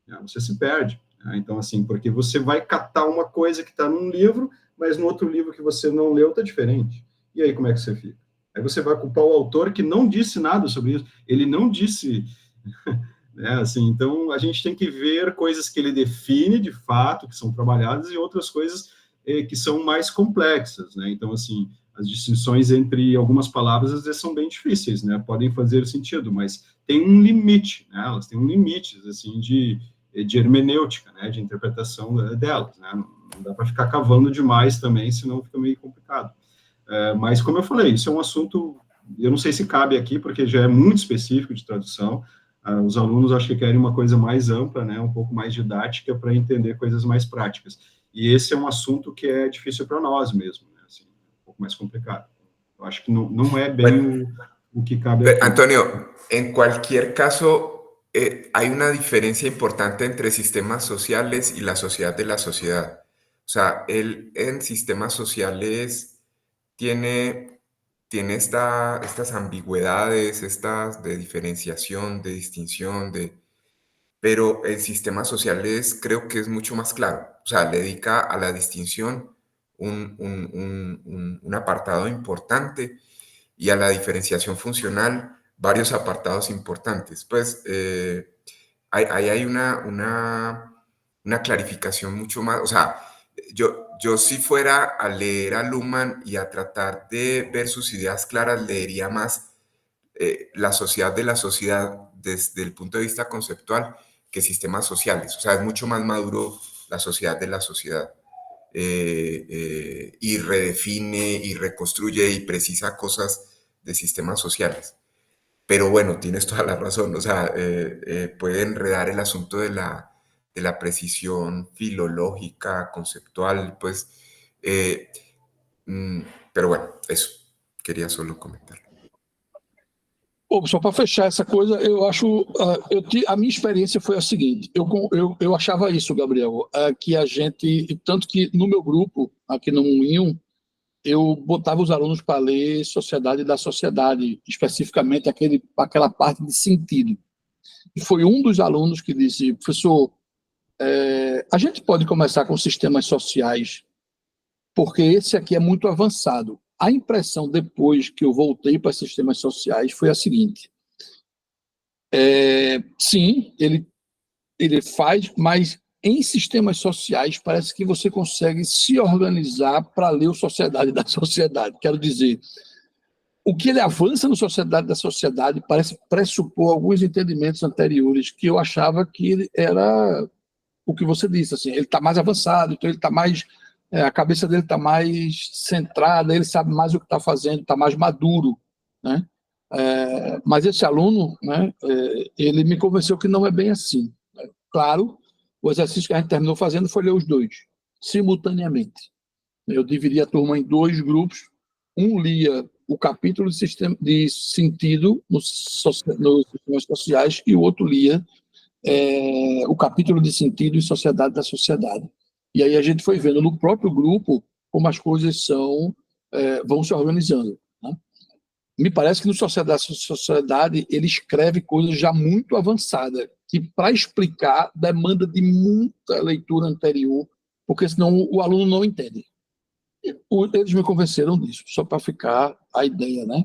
Né? Você se perde. Né? Então, assim, porque você vai catar uma coisa que está num livro, mas no outro livro que você não leu está diferente. E aí, como é que você fica? Aí você vai culpar o autor que não disse nada sobre isso. Ele não disse... né? Assim, então, a gente tem que ver coisas que ele define, de fato, que são trabalhadas, e outras coisas que são mais complexas, né? Então, assim, as distinções entre algumas palavras, às vezes, são bem difíceis, né? Podem fazer sentido, mas tem um limite, né? Elas têm um limite, assim, de hermenêutica, né? De interpretação delas, né? Não dá para ficar cavando demais também, senão fica meio complicado. Mas, como eu falei, isso é um assunto, eu não sei se cabe aqui, porque já é muito específico de tradução, Os alunos acho que querem uma coisa mais ampla, né, um pouco mais didática para entender coisas mais práticas. E esse é um assunto que é difícil para nós mesmo, né, assim, um pouco mais complicado. Eu acho que não é bem o que cabe aqui. Antonio, en cualquier caso, hay una diferencia importante entre sistemas sociales y la sociedad de la sociedad. O sea, él en sistemas sociales tiene estas ambigüedades, estas de diferenciación, de distinción, pero en sistemas sociales creo que es mucho más claro. O sea, le dedica a la distinción un apartado importante y a la diferenciación funcional varios apartados importantes. Pues ahí hay una clarificación mucho más, o sea, yo si fuera a leer a Luhmann y a tratar de ver sus ideas claras, leería más la sociedad de la sociedad desde el punto de vista conceptual que sistemas sociales. O sea, es mucho más maduro la sociedad de la sociedad. Y redefine y reconstruye y precisa cosas de sistemas sociales. Pero bueno, tienes toda la razón, o sea, puede enredar el asunto de la precisión filológica, conceptual, pues, pero bueno, eso, quería solo comentar. Só para fechar essa coisa, eu acho, a minha experiência foi a seguinte, eu achava isso, Gabriel, que a gente, tanto que no meu grupo, aqui no Moinho, eu botava os alunos para ler Sociedade da Sociedade, especificamente aquela parte de sentido. E foi um dos alunos que disse, professor, a gente pode começar com sistemas sociais, porque esse aqui é muito avançado. A impressão depois que eu voltei para sistemas sociais foi a seguinte, sim, ele faz, mas em sistemas sociais parece que você consegue se organizar para ler o Sociedade da Sociedade. Quero dizer, o que ele avança no Sociedade da Sociedade parece pressupor alguns entendimentos anteriores que eu achava que ele era o que você disse, assim, ele está mais avançado, então ele está mais, a cabeça dele está mais centrada, ele sabe mais o que está fazendo, está mais maduro, né? Mas esse aluno, né, ele me convenceu que não é bem assim. Claro, o exercício que a gente terminou fazendo foi ler os dois, simultaneamente. Eu dividi a turma em dois grupos, um lia o capítulo de sentido nos sistemas sociais e o outro lia o capítulo de sentido e sociedade da sociedade. E aí a gente foi vendo no próprio grupo como as coisas vão se organizando, né? Me parece que no Sociedade da Sociedade ele escreve coisas já muito avançadas, que para explicar demanda de muita leitura anterior, porque senão o aluno não entende. Eles me convenceram disso, só para ficar a ideia, né?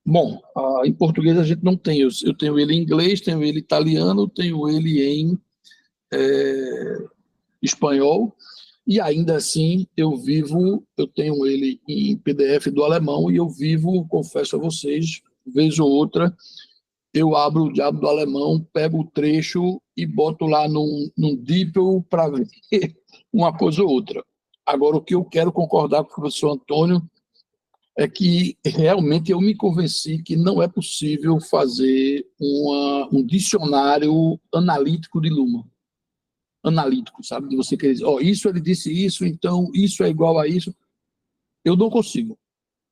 Bom, em português a gente não tem, eu tenho ele em inglês, tenho ele em italiano, tenho ele em espanhol, e ainda assim eu tenho ele em PDF do alemão, e eu vivo, confesso a vocês, vez ou outra, eu abro o diabo do alemão, pego o trecho e boto lá num DeepL para ver uma coisa ou outra. Agora, o que eu quero concordar com o professor Antônio é que realmente eu me convenci que não é possível fazer um dicionário analítico de Luhmann. Analítico, sabe? De você querer dizer, isso ele disse isso, então isso é igual a isso. Eu não consigo.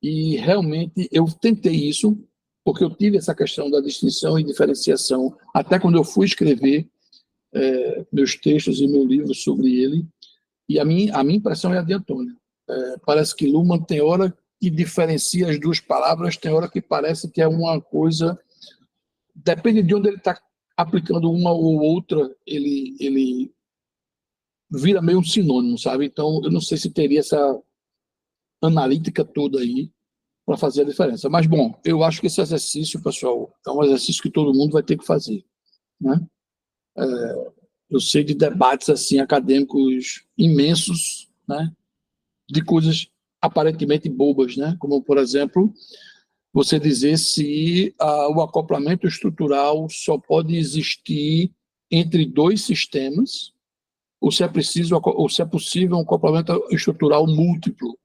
E realmente eu tentei isso, porque eu tive essa questão da distinção e diferenciação, até quando eu fui escrever meus textos e meu livro sobre ele, e a minha impressão é a de Antônio. Parece que Luhmann tem hora que diferencia as duas palavras, tem hora que parece que é uma coisa, depende de onde ele está aplicando uma ou outra, ele vira meio um sinônimo, sabe? Então, eu não sei se teria essa analítica toda aí para fazer a diferença. Mas, bom, eu acho que esse exercício, pessoal, é um exercício que todo mundo vai ter que fazer, né? Eu sei de debates assim, acadêmicos imensos, né? De coisas aparentemente bobas, né? Como, por exemplo, você dizer se o acoplamento estrutural só pode existir entre dois sistemas, ou se é possível um acoplamento estrutural múltiplo.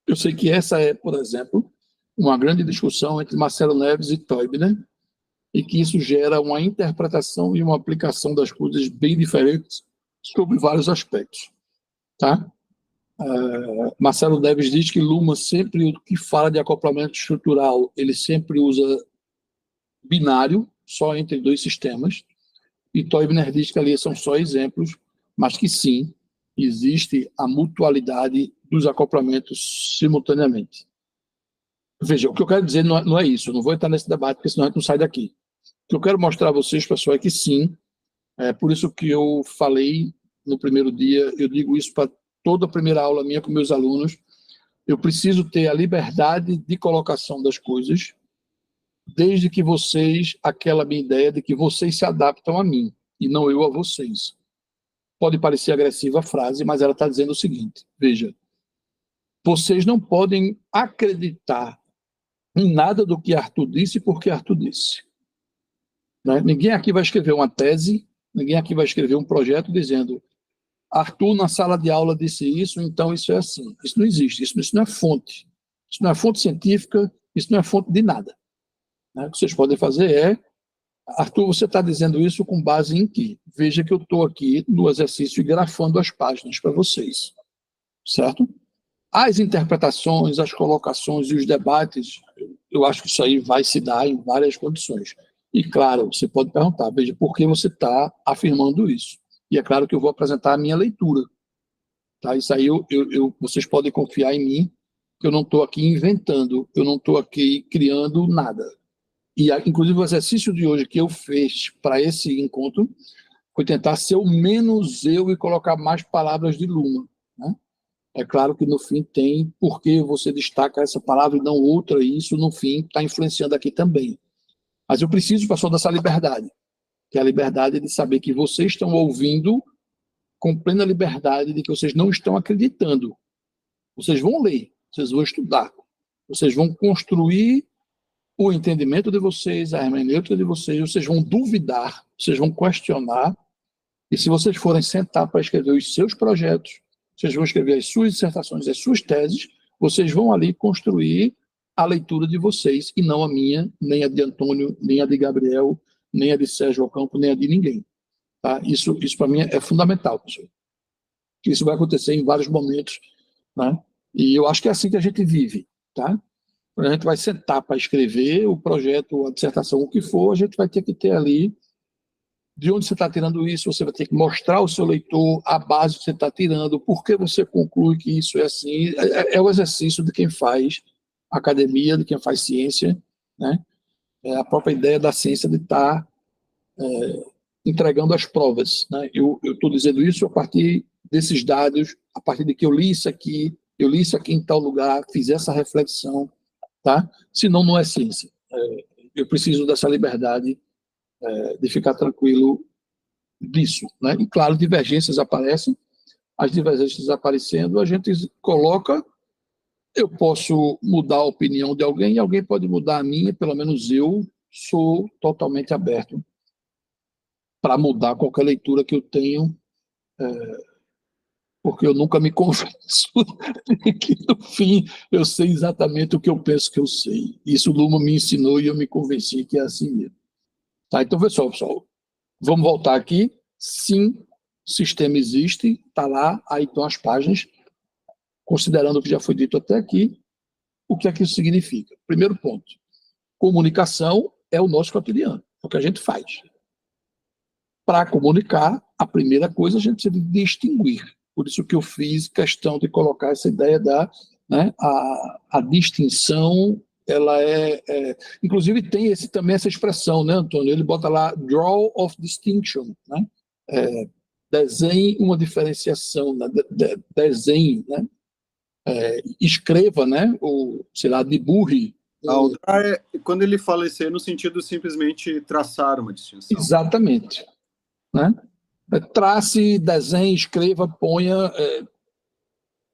Eu sei que essa é, por exemplo, uma grande discussão entre Marcelo Neves e Teubner, e que isso gera uma interpretação e uma aplicação das coisas bem diferentes sobre vários aspectos. Tá? Marcelo Neves diz que Luhmann sempre, o que fala de acoplamento estrutural, ele sempre usa binário, só entre dois sistemas, e Teubner diz que ali são só exemplos, mas que sim, existe a mutualidade dos acoplamentos simultaneamente. Veja, o que eu quero dizer não é isso, eu não vou entrar nesse debate, porque senão a gente não sai daqui. O que eu quero mostrar a vocês, pessoal, é que sim, é por isso que eu falei no primeiro dia, eu digo isso para toda a primeira aula minha com meus alunos, eu preciso ter a liberdade de colocação das coisas, desde que vocês, aquela minha ideia de que vocês se adaptam a mim, e não eu a vocês. Pode parecer agressiva a frase, mas ela está dizendo o seguinte, veja, vocês não podem acreditar em nada do que Arthur disse porque Arthur disse. Né? Ninguém aqui vai escrever uma tese, ninguém aqui vai escrever um projeto dizendo Arthur na sala de aula disse isso, então isso é assim. Isso não existe, isso não é fonte. Isso não é fonte científica, isso não é fonte de nada. Né? O que vocês podem fazer é, Arthur, você está dizendo isso com base em quê? Veja que eu estou aqui no exercício grafando as páginas para vocês. Certo? As interpretações, as colocações e os debates, eu acho que isso aí vai se dar em várias condições. E, claro, você pode perguntar, veja, por que você está afirmando isso? E é claro que eu vou apresentar a minha leitura. Tá? Isso aí vocês podem confiar em mim, que eu não estou aqui inventando, eu não estou aqui criando nada. E, inclusive, o exercício de hoje que eu fiz para esse encontro foi tentar ser o menos eu e colocar mais palavras de Luhmann. Né? É claro que no fim tem por que você destaca essa palavra e não outra, e isso no fim está influenciando aqui também. Mas eu preciso, pessoal, dessa liberdade, que é a liberdade de saber que vocês estão ouvindo com plena liberdade de que vocês não estão acreditando. Vocês vão ler, vocês vão estudar, vocês vão construir o entendimento de vocês, a hermenêutica de vocês vão duvidar, vocês vão questionar, e se vocês forem sentar para escrever os seus projetos, vocês vão escrever as suas dissertações, as suas teses, vocês vão ali construir a leitura de vocês, e não a minha, nem a de Antônio, nem a de Gabriel, nem a de Sérgio Ocampo, nem a de ninguém. Tá? Isso para mim é fundamental, pessoal. Isso vai acontecer em vários momentos, né? E eu acho que é assim que a gente vive. Tá? Quando a gente vai sentar para escrever o projeto, a dissertação, o que for, a gente vai ter que ter ali de onde você está tirando isso, você vai ter que mostrar ao seu leitor a base que você está tirando, por que você conclui que isso é assim. É o exercício de quem faz academia, de quem faz ciência, né? É a própria ideia da ciência de estar entregando as provas. Né? Eu estou dizendo isso a partir desses dados, a partir de que eu li isso aqui em tal lugar, fiz essa reflexão, tá? Senão não é ciência. Eu preciso dessa liberdade de ficar tranquilo disso. Né? E, claro, divergências aparecem, as divergências aparecendo, a gente coloca, eu posso mudar a opinião de alguém e alguém pode mudar a minha, pelo menos eu sou totalmente aberto para mudar qualquer leitura que eu tenho, porque eu nunca me convenço que, no fim, eu sei exatamente o que eu penso que eu sei. Isso o Luhmann me ensinou e eu me convenci que é assim mesmo. Tá, então, pessoal, vamos voltar aqui. Sim, o sistema existe, está lá, aí estão as páginas. Considerando o que já foi dito até aqui, o que é que isso significa? Primeiro ponto, comunicação é o nosso cotidiano, é o que a gente faz. Para comunicar, a primeira coisa a gente precisa distinguir. Por isso que eu fiz questão de colocar essa ideia da a distinção. Ela inclusive tem também essa expressão, né, Antônio? Ele bota lá draw of distinction, né? Desenhe uma diferenciação, né? Desenhe, né? Escreva, né? Sei lá, dibuje. Quando ele fala isso aí, no sentido de simplesmente traçar uma distinção. Exatamente. Né? Trace, desenhe, escreva, ponha.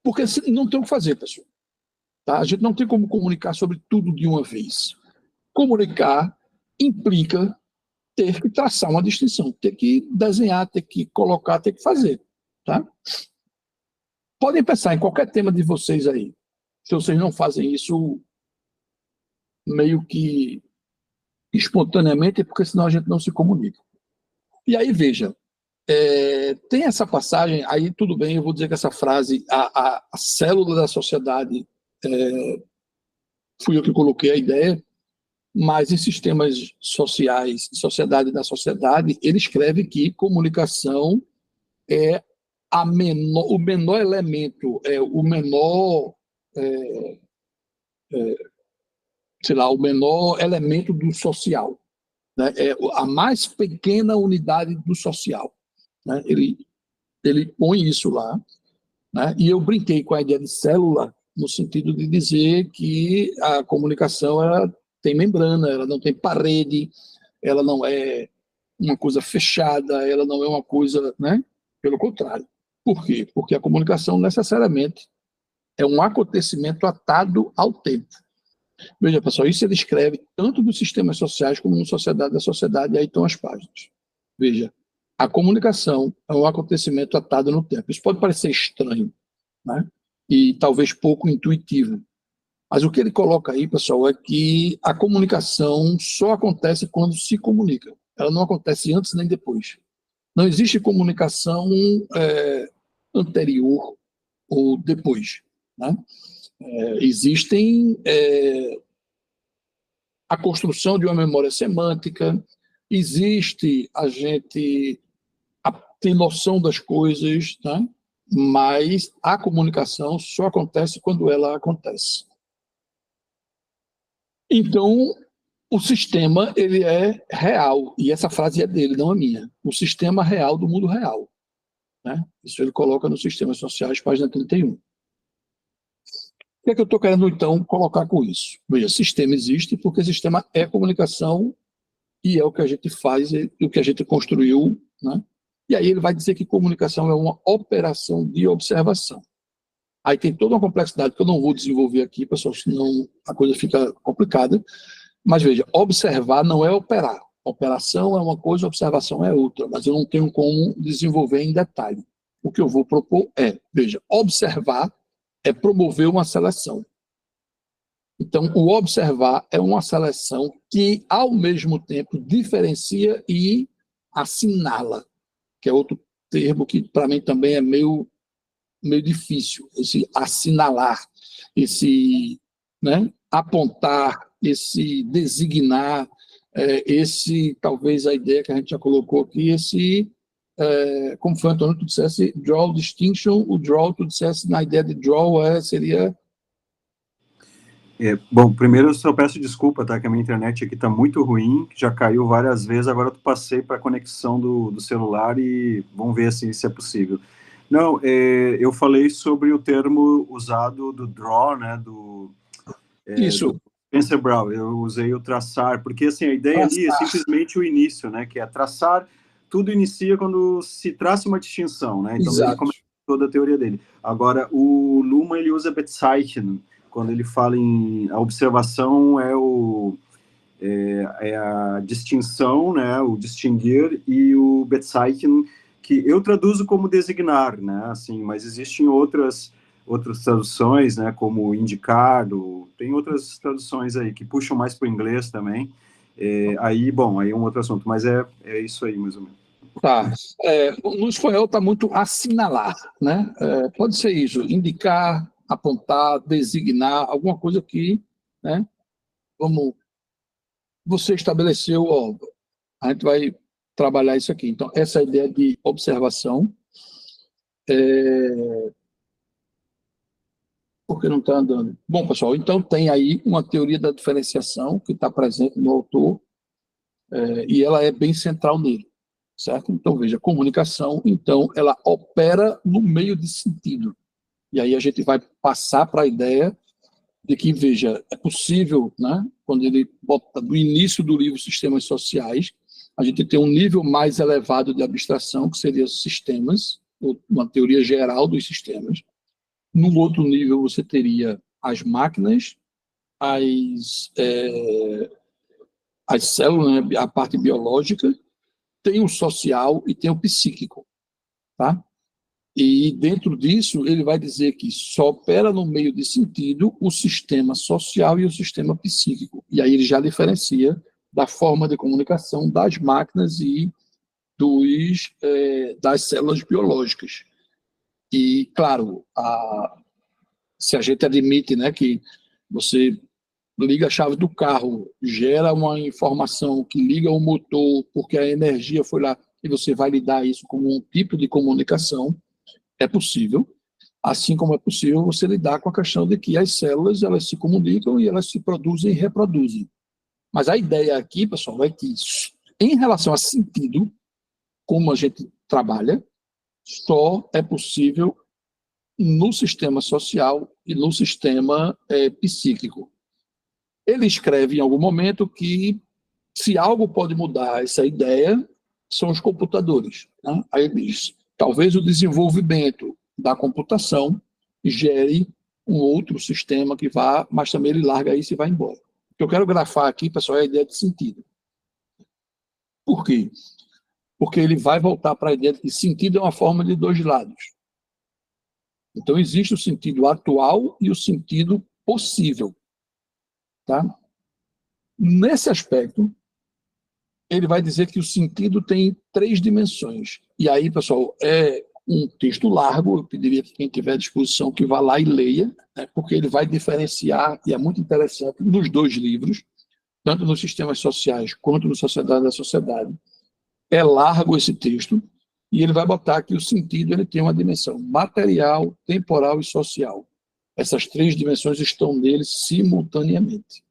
Porque não tem o que fazer, pessoal. Tá? A gente não tem como comunicar sobre tudo de uma vez. Comunicar implica ter que traçar uma distinção, ter que desenhar, ter que colocar, ter que fazer. Tá? Podem pensar em qualquer tema de vocês aí. Se vocês não fazem isso, meio que espontaneamente, porque senão a gente não se comunica. E aí, veja, tem essa passagem, aí tudo bem, eu vou dizer que essa frase, a célula da sociedade, fui eu que coloquei a ideia, mas em sistemas sociais, sociedade da sociedade, ele escreve que comunicação é o menor elemento, o menor, sei lá, o menor elemento do social, né? É a mais pequena unidade do social, né? Ele põe isso lá, né? E eu brinquei com a ideia de célula no sentido de dizer que a comunicação ela tem membrana, ela não tem parede, ela não é uma coisa fechada, ela não é uma coisa, né? Pelo contrário. Por quê? Porque a comunicação necessariamente é um acontecimento atado ao tempo. Veja, pessoal, isso ele escreve tanto nos sistemas sociais como no Sociedade da Sociedade, e aí estão as páginas. Veja, a comunicação é um acontecimento atado no tempo. Isso pode parecer estranho, né? E talvez pouco intuitivo. Mas o que ele coloca aí, pessoal, é que a comunicação só acontece quando se comunica. Ela não acontece antes nem depois. Não existe comunicação anterior ou depois, né? Existem a construção de uma memória semântica, existe a gente ter noção das coisas, né? Mas a comunicação só acontece quando ela acontece. Então, o sistema ele é real, e essa frase é dele, não é minha. O sistema real do mundo real, né? Isso ele coloca nos Sistemas Sociais, página 31. O que é que eu estou querendo, então, colocar com isso? Veja, sistema existe porque sistema é comunicação e é o que a gente faz e o que a gente construiu, né? E aí ele vai dizer que comunicação é uma operação de observação. Aí tem toda uma complexidade que eu não vou desenvolver aqui, pessoal, senão a coisa fica complicada. Mas veja, observar não é operar. Operação é uma coisa, observação é outra, mas eu não tenho como desenvolver em detalhe. O que eu vou propor veja, observar é promover uma seleção. Então, o observar é uma seleção que, ao mesmo tempo, diferencia e assinala, que é outro termo que, para mim, também é meio difícil, esse assinalar, esse, né, apontar, esse designar, esse, talvez, a ideia que a gente já colocou aqui, esse... como foi, Antônio, tu dissesse draw distinction, o draw, tu dissesse na ideia de draw seria... Bom, primeiro eu só peço desculpa, tá, que a minha internet aqui está muito ruim, já caiu várias vezes, agora eu passei para a conexão do celular e vamos ver se é possível. Não, eu falei sobre o termo usado do draw, né, Isso. Do Spencer Brown, eu usei o traçar, porque assim, a ideia ali é simplesmente o início, né, que é traçar, tudo inicia quando se traça uma distinção, né, então ele começa toda a teoria dele. Agora, o Luhmann, ele usa Bezeichnen, quando ele fala a observação é a distinção, né, o distinguir, e o Bezeichnen, que eu traduzo como designar, né, assim, mas existem outras traduções, né, como indicar, tem outras traduções aí que puxam mais para o inglês também. Aí é um outro assunto, mas é isso aí, mais ou menos. Tá. No espanhol está muito assinalar, né? Pode ser isso, indicar, apontar, designar, alguma coisa que, né, você estabeleceu, a gente vai trabalhar isso aqui. Então, essa ideia de observação, por que não está andando? Bom, pessoal, então tem aí uma teoria da diferenciação que está presente no autor, e ela é bem central nele, certo? Então, veja, comunicação, então, ela opera no meio de sentido. E aí a gente vai passar para a ideia de que, veja, é possível, né, quando ele bota do início do livro Sistemas Sociais, a gente tem um nível mais elevado de abstração, que seria os sistemas, uma teoria geral dos sistemas. No outro nível, você teria as máquinas, as células, né, a parte biológica, tem o social e tem o psíquico, tá? E dentro disso, ele vai dizer que só opera no meio de sentido o sistema social e o sistema psíquico. E aí ele já diferencia da forma de comunicação das máquinas e das células biológicas. E, claro, se a gente admite, né, que você liga a chave do carro, gera uma informação que liga o motor, porque a energia foi lá, e você vai lidar isso como um tipo de comunicação, é possível. Assim como é possível você lidar com a questão de que as células, elas se comunicam e elas se produzem e reproduzem. Mas a ideia aqui, pessoal, é que, em relação a sentido, como a gente trabalha, só é possível no sistema social e no sistema psíquico. Ele escreve em algum momento que, se algo pode mudar essa ideia, são os computadores, né? Aí ele diz, talvez o desenvolvimento da computação gere um outro sistema que vá, mas também ele larga isso e vai embora. O que eu quero grafar aqui, pessoal, é a ideia de sentido. Por quê? Porque ele vai voltar para a ideia de que sentido é uma forma de dois lados. Então, existe o sentido atual e o sentido possível. Tá? Nesse aspecto, ele vai dizer que o sentido tem 3 dimensões. E aí, pessoal, é um texto largo, eu pediria que quem tiver à disposição que vá lá e leia, né, porque ele vai diferenciar, e é muito interessante, nos 2 livros, tanto nos sistemas sociais quanto no Sociedade da Sociedade. É largo esse texto, e ele vai botar que o sentido ele tem uma dimensão material, temporal e social. Essas 3 dimensões estão nele simultaneamente.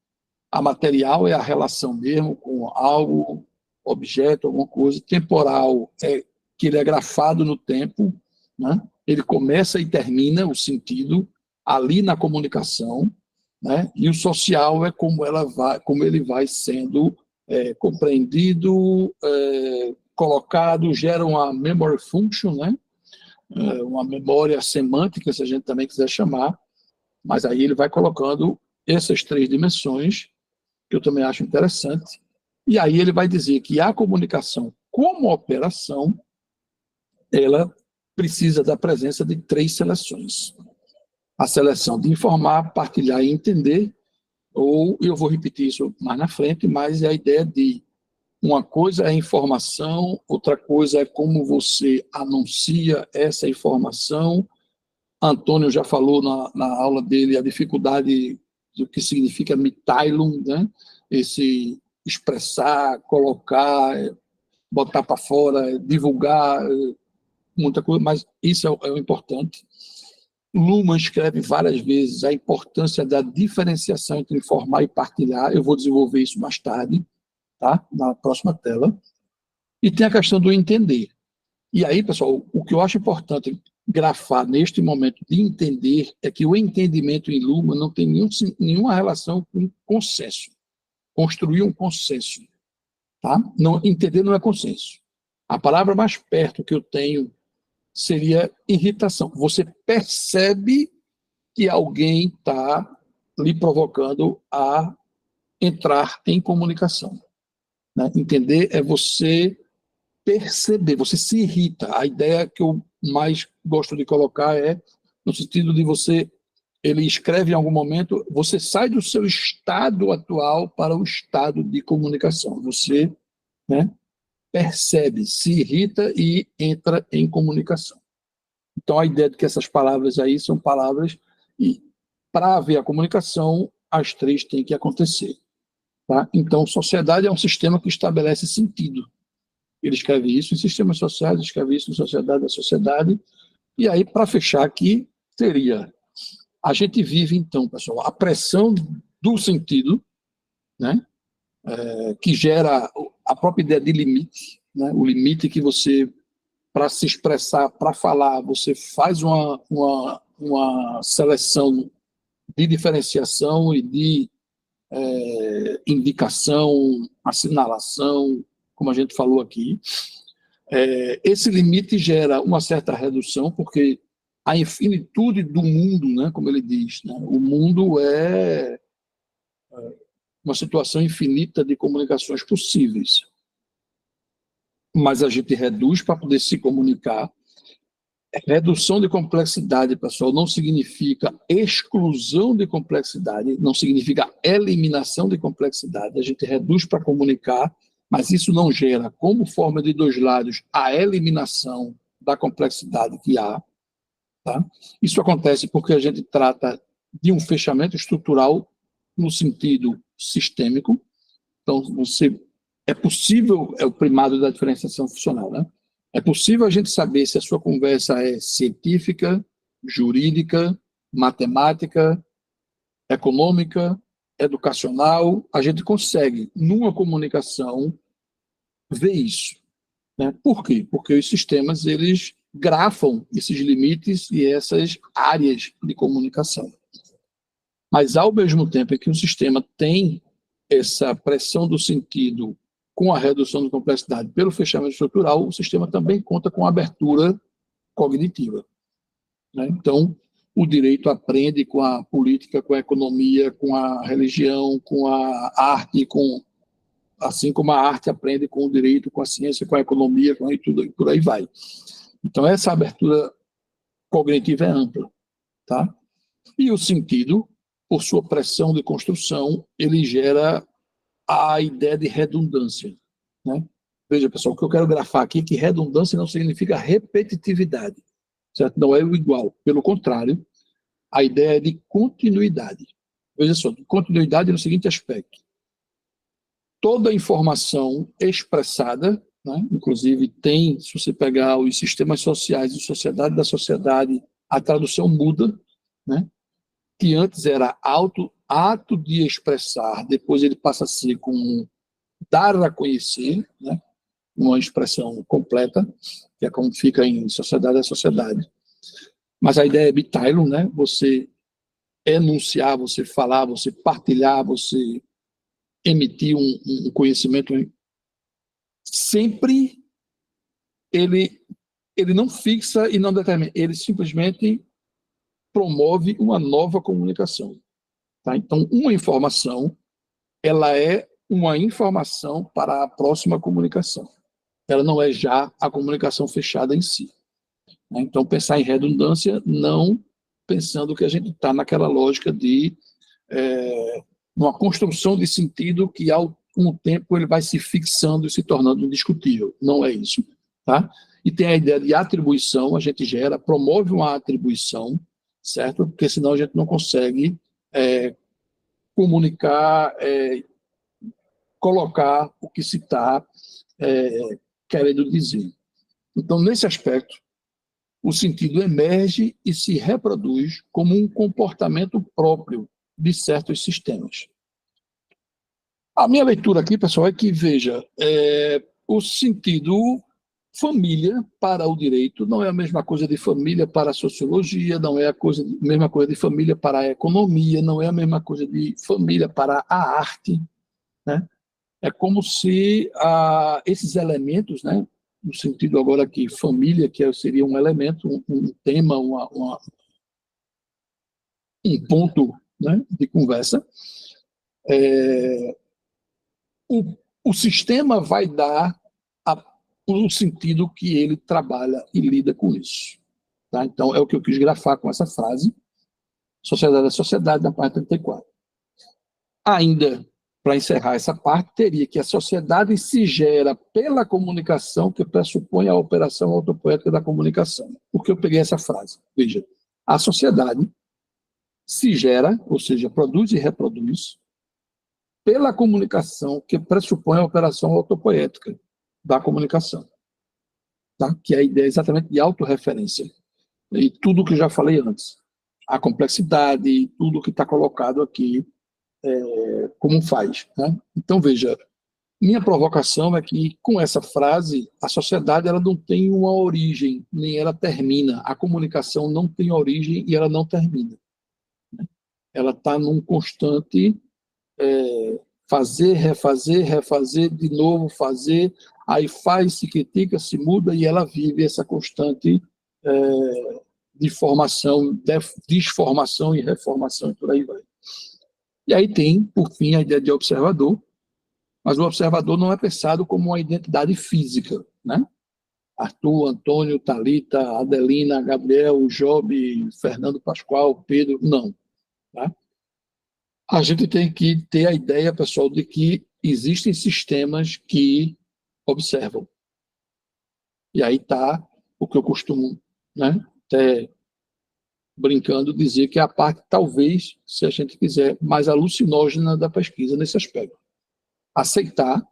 A material é a relação mesmo com algo, objeto, alguma coisa. Temporal é que ele é grafado no tempo, né? Ele começa e termina o sentido ali na comunicação, né? E o social é como ele vai sendo compreendido, colocado, gera uma memory function, né? Uma memória semântica, se a gente também quiser chamar, mas aí ele vai colocando essas 3 dimensões, que eu também acho interessante, e aí ele vai dizer que a comunicação como operação, ela precisa da presença de 3 seleções. A seleção de informar, partilhar e entender, ou eu vou repetir isso mais na frente, mas é a ideia de uma coisa é informação, outra coisa é como você anuncia essa informação. Antônio já falou na aula dele a dificuldade do que significa Mitteilung, né? Esse expressar, colocar, botar para fora, divulgar, muita coisa, mas isso é o importante. Luhmann escreve várias vezes a importância da diferenciação entre informar e partilhar. Eu vou desenvolver isso mais tarde, tá? Na próxima tela. E tem a questão do entender. E aí, pessoal, o que eu acho importante grafar neste momento de entender é que o entendimento em Luhmann não tem nenhuma relação com consenso. Construir um consenso. Tá? Não, entender não é consenso. A palavra mais perto que eu tenho seria irritação. Você percebe que alguém está lhe provocando a entrar em comunicação. Né? Entender é você perceber, você se irrita. A ideia que eu mais gosto de colocar é no sentido de você, ele escreve em algum momento, você sai do seu estado atual para o estado de comunicação. Você, né, percebe, se irrita e entra em comunicação. Então, a ideia de que essas palavras aí são palavras, e para haver a comunicação, as 3 têm que acontecer. Tá? Então, sociedade é um sistema que estabelece sentido. Ele escreve isso em sistemas sociais, escreve isso em Sociedade da Sociedade. E aí, para fechar aqui, seria, a gente vive, então, pessoal, a pressão do sentido, né, que gera a própria ideia de limite, né, o limite que você, para se expressar, para falar, você faz uma seleção de diferenciação e de indicação, assinalação, como a gente falou aqui. Esse limite gera uma certa redução, porque a infinitude do mundo, né, como ele diz, né, o mundo é uma situação infinita de comunicações possíveis. Mas a gente reduz para poder se comunicar. Redução de complexidade, pessoal, não significa exclusão de complexidade, não significa eliminação de complexidade. A gente reduz para comunicar, mas isso não gera, como forma de dois lados, a eliminação da complexidade que há. Tá? Isso acontece porque a gente trata de um fechamento estrutural no sentido sistêmico. Então, é possível, é o primado da diferenciação funcional, né? É possível a gente saber se a sua conversa é científica, jurídica, matemática, econômica, educacional. A gente consegue, numa comunicação, ver isso. Né? Por quê? Porque os sistemas, eles grafam esses limites e essas áreas de comunicação. Mas, ao mesmo tempo que o sistema tem essa pressão do sentido com a redução de complexidade pelo fechamento estrutural, o sistema também conta com abertura cognitiva. Né? Então, o direito aprende com a política, com a economia, com a religião, com a arte, assim como a arte aprende com o direito, com a ciência, com a economia, com tudo, e por aí vai. Então, essa abertura cognitiva é ampla. Tá? E o sentido, por sua pressão de construção, ele gera a ideia de redundância. Né? Veja, pessoal, o que eu quero grafar aqui é que redundância não significa repetitividade, certo? Não é o igual. Pelo contrário, a ideia é de continuidade. Veja só, continuidade no seguinte aspecto. Toda informação expressada, né? Inclusive tem, se você pegar os sistemas sociais e sociedade da sociedade, a tradução muda, né? Que antes era ato de expressar, depois ele passa a ser como dar a conhecer, né? Uma expressão completa, que é como fica em sociedade a sociedade. Mas a ideia é bitylon, né? Você enunciar, você falar, você partilhar, você emitir um conhecimento. Sempre ele não fixa e não determina, ele simplesmente promove uma nova comunicação. Tá? Então, uma informação, ela é uma informação para a próxima comunicação. Ela não é já a comunicação fechada em si. Então, pensar em redundância, não pensando que a gente está naquela lógica de uma construção de sentido que, com o tempo, ele vai se fixando e se tornando indiscutível. Não é isso. Tá? E tem a ideia de atribuição, a gente promove uma atribuição, certo? Porque senão a gente não consegue comunicar, colocar o que se está querendo dizer. Então, nesse aspecto, o sentido emerge e se reproduz como um comportamento próprio de certos sistemas. A minha leitura aqui, pessoal, é que, veja, o sentido família para o direito não é a mesma coisa de família para a sociologia, não é a mesma coisa de família para a economia, não é a mesma coisa de família para a arte. Né? É como se esses elementos, né, no sentido agora que família, que seria um elemento, um tema, um ponto, né, de conversa, o sistema vai dar o sentido que ele trabalha e lida com isso. Tá? Então, é o que eu quis grafar com essa frase, sociedade é sociedade, na parte 34. Ainda, para encerrar essa parte, teria que a sociedade se gera pela comunicação que pressupõe a operação autopoética da comunicação. Por que eu peguei essa frase? Veja, a sociedade se gera, ou seja, produz e reproduz, pela comunicação que pressupõe a operação autopoética da comunicação. Tá? Que é a ideia exatamente de autorreferência. E tudo que eu já falei antes. A complexidade, tudo que está colocado aqui como faz. Né? Então, veja, minha provocação é que, com essa frase, a sociedade ela não tem uma origem, nem ela termina. A comunicação não tem origem e ela não termina. Ela está num constante fazer, refazer, de novo fazer, aí faz, se critica, se muda, e ela vive essa constante de formação, desformação e reformação, e por aí vai. E aí tem, por fim, a ideia de observador, mas o observador não é pensado como uma identidade física, né? Arthur, Antônio, Thalita, Adelina, Gabriel, Job, Fernando Pascoal, Pedro, não. Tá? A gente tem que ter a ideia, pessoal, de que existem sistemas que observam. E aí está o que eu costumo, né, até brincando, dizer que é a parte, talvez, se a gente quiser, mais alucinógena da pesquisa nesse aspecto. Aceitar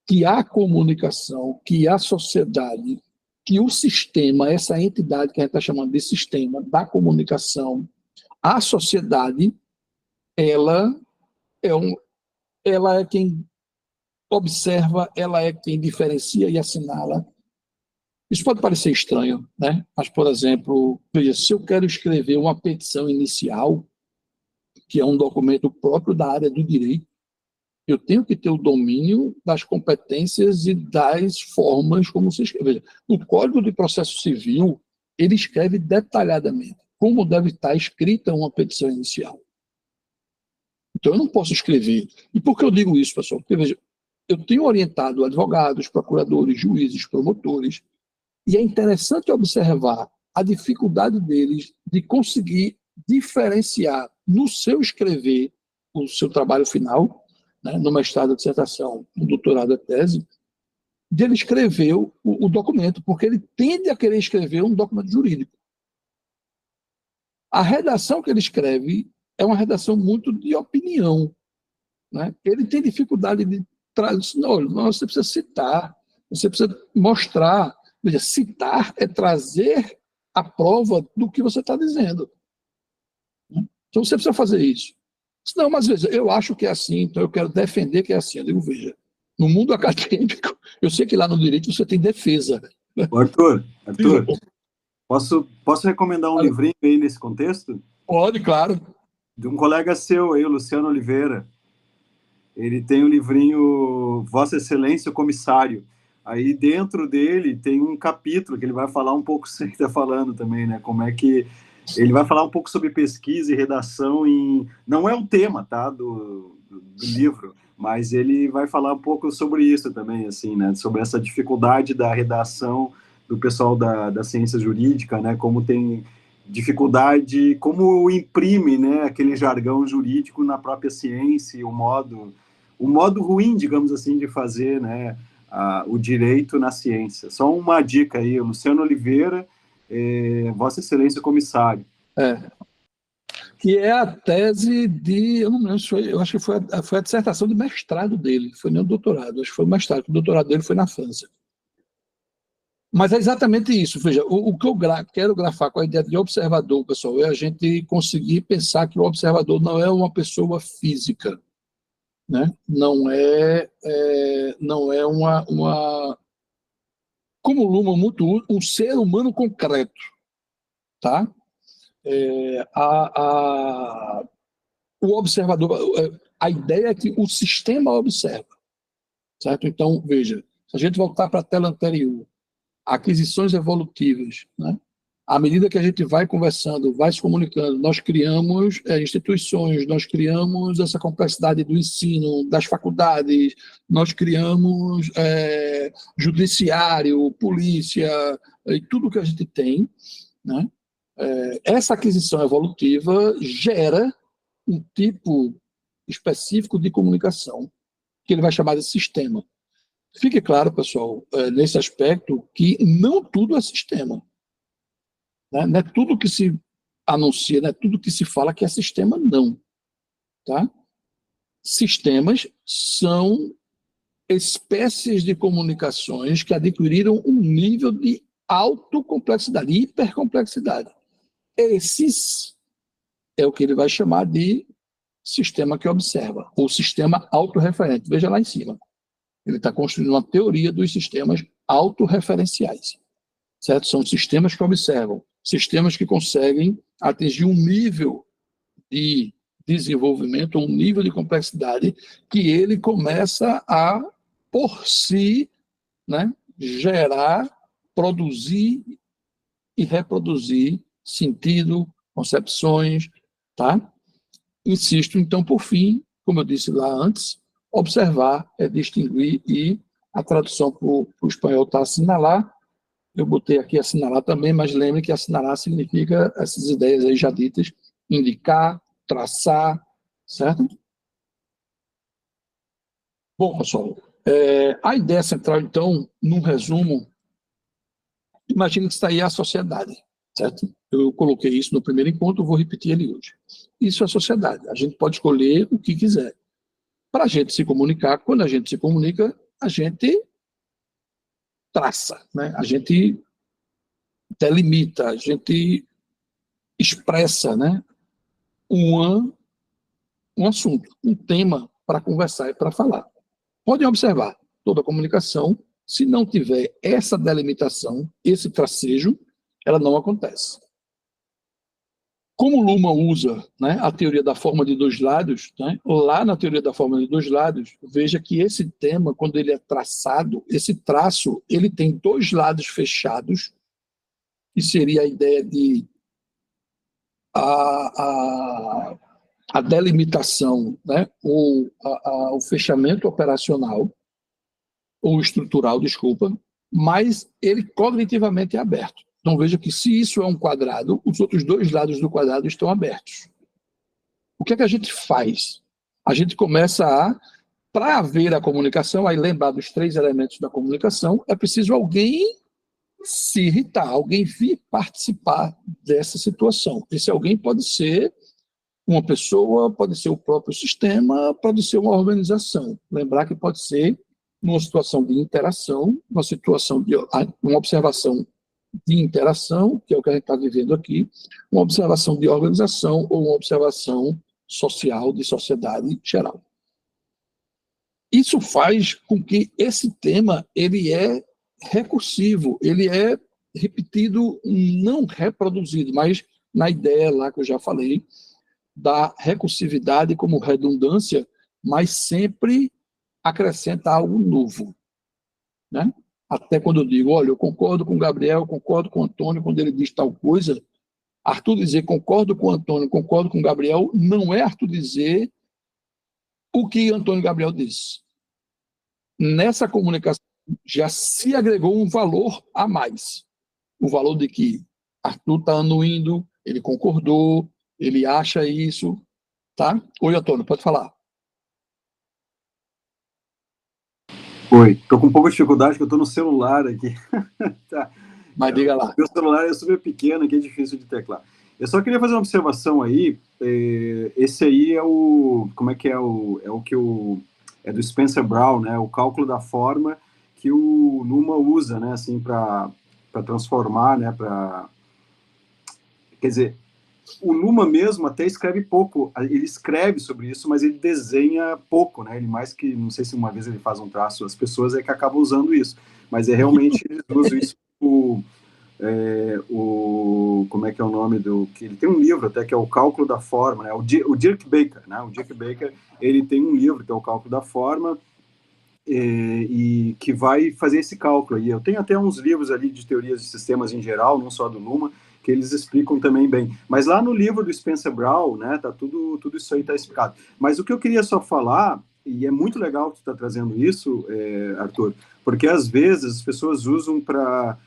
que a comunicação, que a sociedade, que o sistema, essa entidade que a gente está chamando de sistema da comunicação, a sociedade, ela é quem observa, ela é quem diferencia e assinala. Isso pode parecer estranho, né? Mas, por exemplo, veja, se eu quero escrever uma petição inicial, que é um documento próprio da área do direito, eu tenho que ter o domínio das competências e das formas como se escreve. O Código de Processo Civil, ele escreve detalhadamente como deve estar escrita uma petição inicial. Então, eu não posso escrever. E por que eu digo isso, pessoal? Porque, veja, eu tenho orientado advogados, procuradores, juízes, promotores, e é interessante observar a dificuldade deles de conseguir diferenciar no seu escrever o seu trabalho final, né, no mestrado, dissertação, no doutorado, a tese, de ele escrever o documento, porque ele tende a querer escrever um documento jurídico. A redação que ele escreve é uma redação muito de opinião. Né? Ele tem dificuldade de trazer. Não, você precisa citar, você precisa mostrar. Veja, citar é trazer a prova do que você está dizendo. Então você precisa fazer isso. Não, mas veja, eu acho que é assim, então eu quero defender que é assim. Eu digo, veja, no mundo acadêmico, eu sei que lá no direito você tem defesa. Arthur, posso recomendar um livrinho aí nesse contexto? Pode, claro. De um colega seu aí, o Luciano Oliveira. Ele tem um livrinho Vossa Excelência, o Comissário. Aí dentro dele tem um capítulo que ele vai falar um pouco, você está falando também, né? Como é que ele vai falar um pouco sobre pesquisa e redação não é o tema, tá, do livro, mas ele vai falar um pouco sobre isso também, assim, né? Sobre essa dificuldade da redação do pessoal da ciência jurídica, né? Como tem dificuldade, como imprime, né, aquele jargão jurídico na própria ciência, o modo ruim, digamos assim, de fazer, né, o direito na ciência. Só uma dica aí, Luciano Oliveira, Vossa Excelência Comissário. Que é a tese de, eu não lembro se foi, eu acho que foi a dissertação de mestrado dele, foi nem o doutorado, acho que foi o mestrado, o doutorado dele foi na França. Mas é exatamente isso, veja, o que eu quero grafar com a ideia de observador, pessoal, é a gente conseguir pensar que o observador não é uma pessoa física, né? Não é uma como o Luhmann muito usa, um ser humano concreto, tá? O observador, a ideia é que o sistema observa, certo? Então, veja, se a gente voltar para a tela anterior, aquisições evolutivas, né? À medida que a gente vai conversando, vai se comunicando, nós criamos instituições, nós criamos essa complexidade do ensino, das faculdades, nós criamos judiciário, polícia, e tudo que a gente tem, né? Essa aquisição evolutiva gera um tipo específico de comunicação, que ele vai chamar de sistema. Fique claro, pessoal, nesse aspecto, que não tudo é sistema. Né? Não é tudo que se anuncia, não é tudo que se fala que é sistema, não. Tá? Sistemas são espécies de comunicações que adquiriram um nível de autocomplexidade, hipercomplexidade. Esses é o que ele vai chamar de sistema que observa, ou sistema autorreferente. Veja lá em cima. Ele está construindo uma teoria dos sistemas autorreferenciais. Certo? São sistemas que observam, sistemas que conseguem atingir um nível de desenvolvimento, um nível de complexidade que ele começa a, por si, né, gerar, produzir e reproduzir sentido, concepções, tá? Insisto, então, por fim, como eu disse lá antes, observar é distinguir, e a tradução para o espanhol está assinalar, Eu botei aqui assinalar também, mas lembre que assinalar significa essas ideias aí já ditas, indicar, traçar, certo? Bom, pessoal, a ideia central, então, num resumo, imagine que está aí a sociedade, certo? Eu coloquei isso no primeiro encontro, vou repetir ele hoje. Isso é a sociedade, a gente pode escolher o que quiser. Para a gente se comunicar, quando a gente se comunica, a gente traça, né? A gente delimita, a gente expressa, né? Um assunto, um tema para conversar e para falar. Podem observar, toda comunicação, se não tiver essa delimitação, esse tracejo, ela não acontece. Como Luhmann usa, né, a teoria da forma de dois lados, né, lá na teoria da forma de dois lados, veja que esse tema, quando ele é traçado, esse traço, ele tem dois lados fechados, que seria a ideia de a delimitação, né, ou o fechamento operacional, ou estrutural, desculpa, mas ele cognitivamente é aberto. Então veja que se isso é um quadrado, os outros dois lados do quadrado estão abertos. O que é que a gente faz? A gente começa para haver a comunicação, aí lembrar dos 3 elementos da comunicação, é preciso alguém se irritar, alguém vir participar dessa situação. Esse alguém pode ser uma pessoa, pode ser o próprio sistema, pode ser uma organização. Lembrar que pode ser numa situação de interação, uma situação de uma observação de interação, que é o que a gente está vivendo aqui, uma observação de organização ou uma observação social, de sociedade geral. Isso faz com que esse tema ele é recursivo, ele é repetido, não reproduzido, mas na ideia lá que eu já falei, da recursividade como redundância, mas sempre acrescenta algo novo, né? Até quando eu digo, olha, eu concordo com o Gabriel, eu concordo com o Antônio quando ele diz tal coisa, Arthur dizer concordo com o Antônio, concordo com o Gabriel, não é Arthur dizer o que Antônio e Gabriel disse. Nessa comunicação já se agregou um valor a mais. O valor de que Arthur está anuindo, ele concordou, ele acha isso, tá? Oi, Antônio, pode falar. Oi, estou com um pouco de dificuldade, porque eu estou no celular aqui. Tá. Mas diga lá. Meu celular é super pequeno, aqui é difícil de teclar. Eu só queria fazer uma observação aí. Esse aí é o... Como é que é o... É o que o... É do Spencer Brown, né? O cálculo da forma que o Luhmann usa, né? Assim, para transformar, né? Quer dizer, o Luhmann mesmo até escreve pouco. Ele escreve sobre isso, mas ele desenha pouco, né? Ele mais que... Não sei se uma vez ele faz um traço, as pessoas é que acabam usando isso. Mas realmente eles usam isso como é que é o nome do... que ele tem um livro até que é o Cálculo da Forma, né? O Dirk Baker, né? O Dirk Baker, ele tem um livro que é o Cálculo da Forma e que vai fazer esse cálculo aí. Eu tenho até uns livros ali de teorias de sistemas em geral, não só do Luhmann, que eles explicam também bem. Mas lá no livro do Spencer Brown, né, tá tudo isso aí tá explicado. Mas o que eu queria só falar, e é muito legal que tu tá trazendo isso, Arthur, porque às vezes as pessoas usam para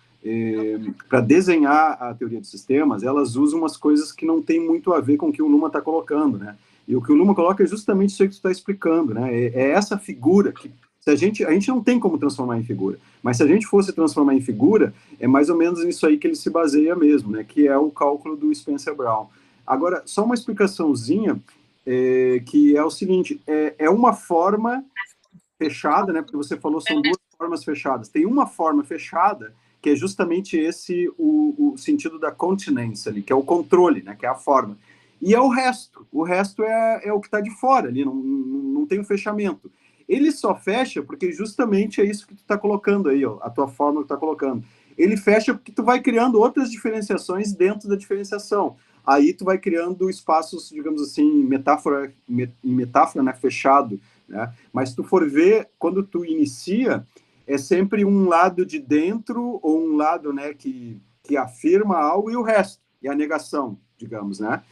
desenhar a teoria dos sistemas, elas usam umas coisas que não tem muito a ver com o que o Luhmann está colocando, né? E o que o Luhmann coloca é justamente isso que tu está explicando, né? É essa figura que a gente não tem como transformar em figura, mas se a gente fosse transformar em figura, é mais ou menos nisso aí que ele se baseia mesmo, né? Que é o cálculo do Spencer Brown. Agora, só uma explicaçãozinha, que é o seguinte, é uma forma fechada, né? Porque você falou são 2 formas fechadas. Tem uma forma fechada que é justamente esse o sentido da continência ali, que é o controle, né, que é a forma. E é o resto é o que está de fora ali, não tem um fechamento. Ele só fecha porque justamente é isso que tu está colocando aí, ó, a tua forma que tu está colocando. Ele fecha porque tu vai criando outras diferenciações dentro da diferenciação. Aí tu vai criando espaços, digamos assim, em metáfora, né, fechado, né? Mas se tu for ver, quando tu inicia, é sempre um lado de dentro, ou um lado, né, que afirma algo, e o resto, e a negação, digamos, né?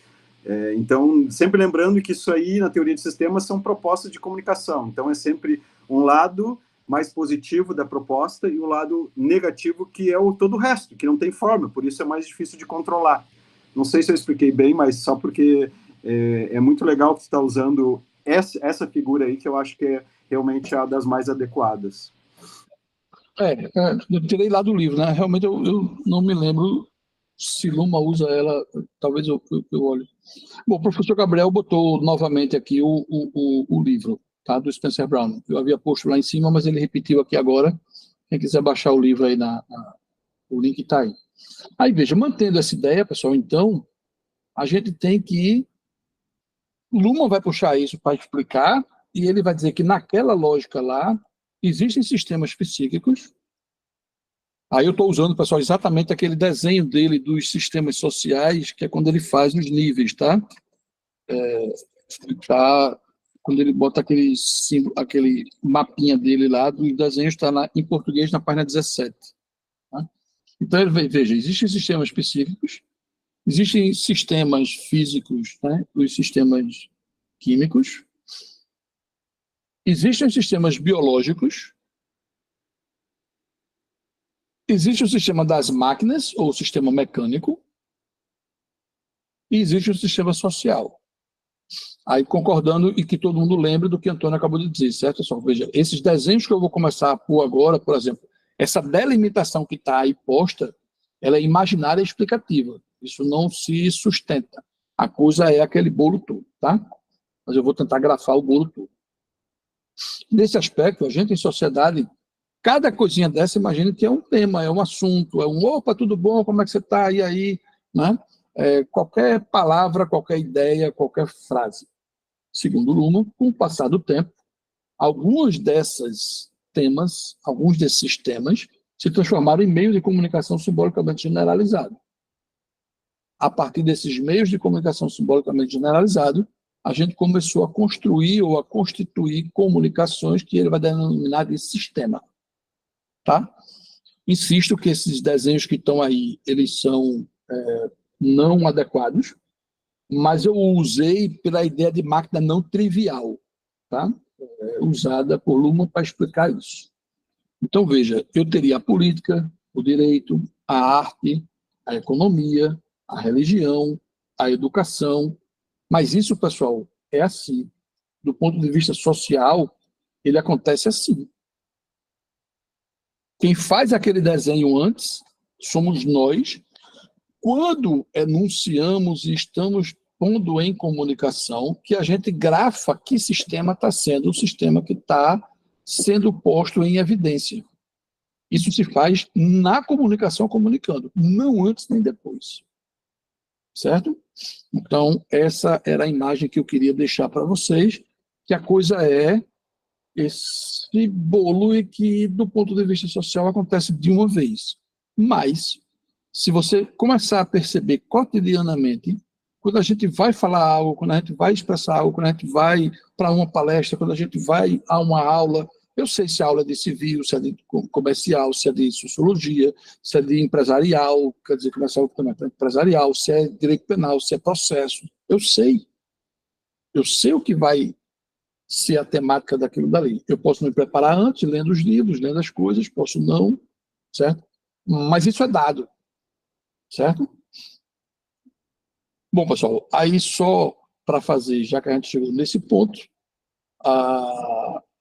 Então, sempre lembrando que isso aí, na teoria de sistemas, são propostas de comunicação. Então, é sempre um lado mais positivo da proposta e o lado negativo, que é todo o resto, que não tem forma, por isso é mais difícil de controlar. Não sei se eu expliquei bem, mas só porque é muito legal que você está usando essa figura aí, que eu acho que é realmente a das mais adequadas. Eu tirei lá do livro, né? Realmente eu não me lembro se Luma usa ela, talvez eu olhe. Bom, o professor Gabriel botou novamente aqui o livro, tá, do Spencer Brown. Eu havia posto lá em cima, mas ele repetiu aqui agora. Quem quiser baixar o livro aí, o link está aí. Aí, veja, mantendo essa ideia, pessoal, então, a gente tem que... Luhmann vai puxar isso para explicar, e ele vai dizer que naquela lógica lá, existem sistemas psíquicos. Aí eu estou usando, pessoal, exatamente aquele desenho dele dos sistemas sociais, que é quando ele faz os níveis, tá? Quando ele bota aquele mapinha dele lá, dos desenhos, está em português na página 17. Tá? Então, veja, existem sistemas psíquicos, existem sistemas físicos, né? Os sistemas químicos, existem sistemas biológicos, existe o sistema das máquinas, ou o sistema mecânico, e existe o sistema social. Aí, concordando e que todo mundo lembre do que Antônio acabou de dizer, certo, pessoal? Veja, esses desenhos que eu vou começar a pôr agora, por exemplo, essa delimitação que está aí posta, ela é imaginária e explicativa. Isso não se sustenta. A coisa é aquele bolo todo, tá? Mas eu vou tentar grafar o bolo todo. Nesse aspecto, a gente em sociedade, cada coisinha dessa, imagina que é um tema, é um assunto, opa, tudo bom, como é que você está? E aí, né? Qualquer palavra, qualquer ideia, qualquer frase. Segundo Luhmann, com o passar do tempo, alguns desses temas se transformaram em meios de comunicação simbolicamente generalizados. A partir desses meios de comunicação simbolicamente generalizados, a gente começou a construir ou a constituir comunicações que ele vai denominar de sistema. Tá? Insisto que esses desenhos que estão aí, eles são não adequados, mas eu usei pela ideia de máquina não trivial, tá? Usada por Luhmann para explicar isso. Então, veja, eu teria a política, o direito, a arte, a economia, a religião, a educação, mas isso, pessoal, é assim. Do ponto de vista social, ele acontece assim. Quem faz aquele desenho antes somos nós, quando enunciamos e estamos pondo em comunicação, que a gente grafa que sistema está sendo o sistema que está sendo posto em evidência. Isso se faz na comunicação comunicando, não antes nem depois. Certo? Então, essa era a imagem que eu queria deixar para vocês, que a coisa é esse bolo e que, do ponto de vista social, acontece de uma vez. Mas, se você começar a perceber cotidianamente, quando a gente vai falar algo, quando a gente vai expressar algo, quando a gente vai para uma palestra, quando a gente vai a uma aula, eu sei se a aula é de civil, se é de comercial, se é de sociologia, se é de empresarial, quer dizer, comercial também é empresarial, se é direito penal, se é processo. Eu sei. Eu sei o que vai ser a temática daquilo dali. Eu posso me preparar antes, lendo os livros, lendo as coisas, posso não, certo? Mas isso é dado, certo? Bom, pessoal, aí só para fazer, já que a gente chegou nesse ponto,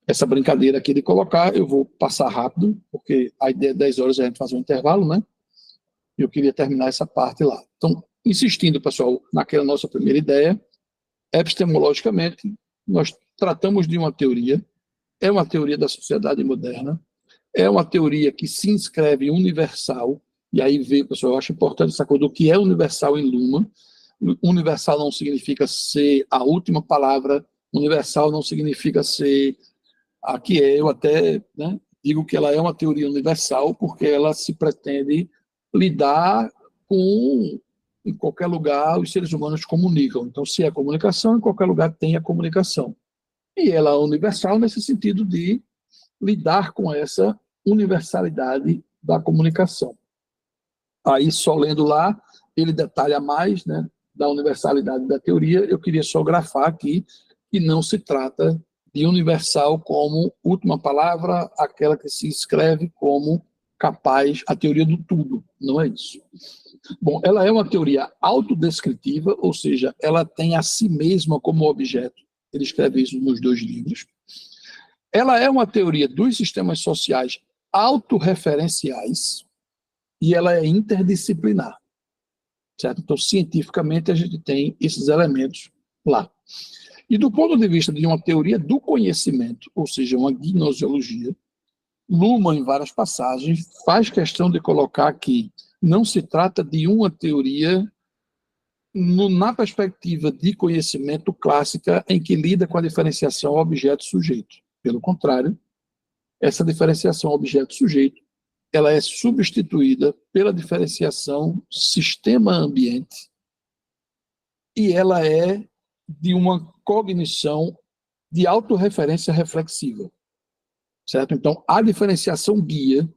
essa brincadeira aqui de colocar, eu vou passar rápido, porque a ideia é 10 horas a gente fazer um intervalo, né? Eu queria terminar essa parte lá. Então, insistindo, pessoal, naquela nossa primeira ideia, epistemologicamente, nós tratamos de uma teoria, é uma teoria da sociedade moderna, é uma teoria que se inscreve universal, e aí vê, pessoal, eu acho importante essa coisa do que é universal em Luhmann. Universal não significa ser a última palavra, universal não significa ser a que é, eu até, né, digo que ela é uma teoria universal, porque ela se pretende lidar com, em qualquer lugar, os seres humanos comunicam. Então, se é comunicação, em qualquer lugar tem a comunicação. E ela é universal nesse sentido de lidar com essa universalidade da comunicação. Aí, só lendo lá, ele detalha mais, né, da universalidade da teoria. Eu queria só grafar aqui que não se trata de universal como última palavra, aquela que se escreve como capaz, a teoria do tudo. Não é isso. Bom, ela é uma teoria autodescritiva, ou seja, ela tem a si mesma como objeto. Ele escreve isso nos 2 livros. Ela é uma teoria dos sistemas sociais autorreferenciais e ela é interdisciplinar. Certo? Então, cientificamente, a gente tem esses elementos lá. E do ponto de vista de uma teoria do conhecimento, ou seja, uma gnoseologia, Luhmann, em várias passagens, faz questão de colocar que não se trata de uma teoria na perspectiva de conhecimento clássica em que lida com a diferenciação objeto-sujeito. Pelo contrário, essa diferenciação objeto-sujeito ela é substituída pela diferenciação sistema-ambiente e ela é de uma cognição de autorreferência reflexiva. Certo? Então, a diferenciação guia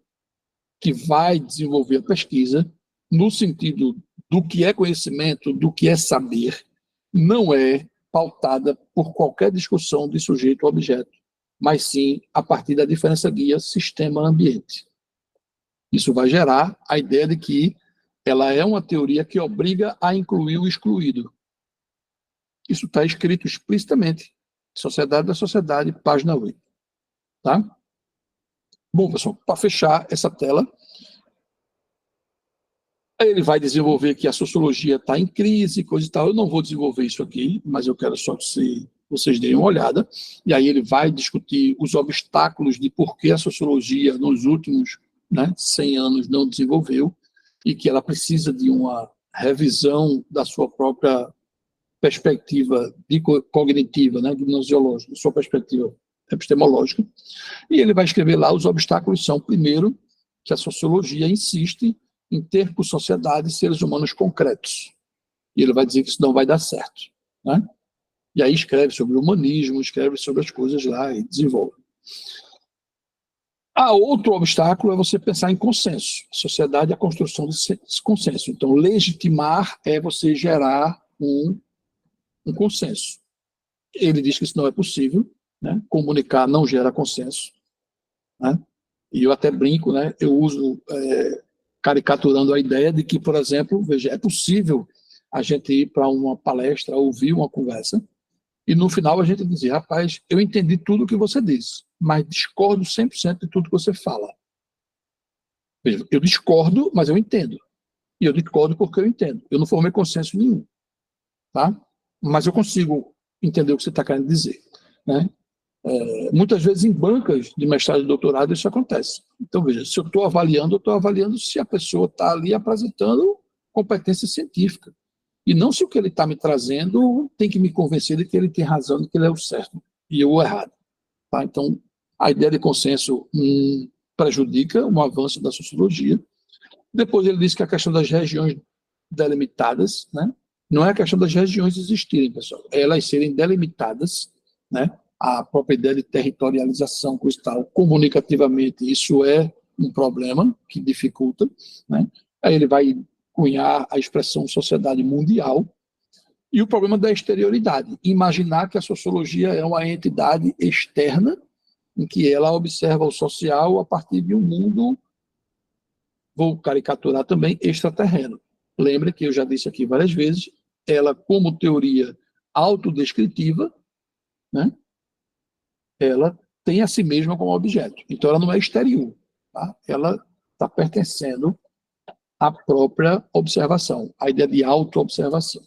que vai desenvolver a pesquisa no sentido do que é conhecimento, do que é saber, não é pautada por qualquer discussão de sujeito-objeto, mas sim a partir da diferença guia sistema-ambiente. Isso vai gerar a ideia de que ela é uma teoria que obriga a incluir o excluído. Isso está escrito explicitamente. Sociedade da Sociedade, página 8. Tá? Bom, pessoal, para fechar essa tela, ele vai desenvolver que a sociologia está em crise, coisa e tal. Eu não vou desenvolver isso aqui, mas eu quero só que vocês deem uma olhada. E aí ele vai discutir os obstáculos de por que a sociologia, nos últimos 100 anos, não desenvolveu, e que ela precisa de uma revisão da sua própria perspectiva cognitiva, gnoseológica, sua perspectiva epistemológica. E ele vai escrever lá os obstáculos são, primeiro, que a sociologia insiste em ter por sociedade seres humanos concretos. E ele vai dizer que isso não vai dar certo. E aí escreve sobre o humanismo, escreve sobre as coisas lá e desenvolve. Outro obstáculo é você pensar em consenso. A sociedade é a construção desse consenso. Então, legitimar é você gerar um consenso. Ele diz que isso não é possível, comunicar não gera consenso. E eu até brinco, eu uso, caricaturando a ideia de que, por exemplo, veja, é possível a gente ir para uma palestra, ouvir uma conversa, e no final a gente dizer, rapaz, eu entendi tudo o que você disse, mas discordo 100% de tudo que você fala. Veja, eu discordo, mas eu entendo. E eu discordo porque eu entendo. Eu não formei consenso nenhum. Tá? Mas eu consigo entender o que você está querendo dizer. Muitas vezes em bancas de mestrado e doutorado isso acontece. Então, veja, se eu estou avaliando se a pessoa está ali apresentando competência científica. E não se o que ele está me trazendo tem que me convencer de que ele tem razão, de que ele é o certo e eu o errado. Tá? Então, a ideia de consenso prejudica um avanço da sociologia. Depois ele diz que a questão das regiões delimitadas, não é a questão das regiões existirem, pessoal, é elas serem delimitadas, a própria ideia de territorialização, coisa e tal, comunicativamente, isso é um problema que dificulta. Aí ele vai cunhar a expressão sociedade mundial e o problema da exterioridade, imaginar que a sociologia é uma entidade externa em que ela observa o social a partir de um mundo, vou caricaturar também, extraterreno. Lembre que eu já disse aqui várias vezes, ela como teoria autodescritiva, ela tem a si mesma como objeto. Então ela não é exterior, tá? Ela está pertencendo à própria observação, a ideia de auto-observação.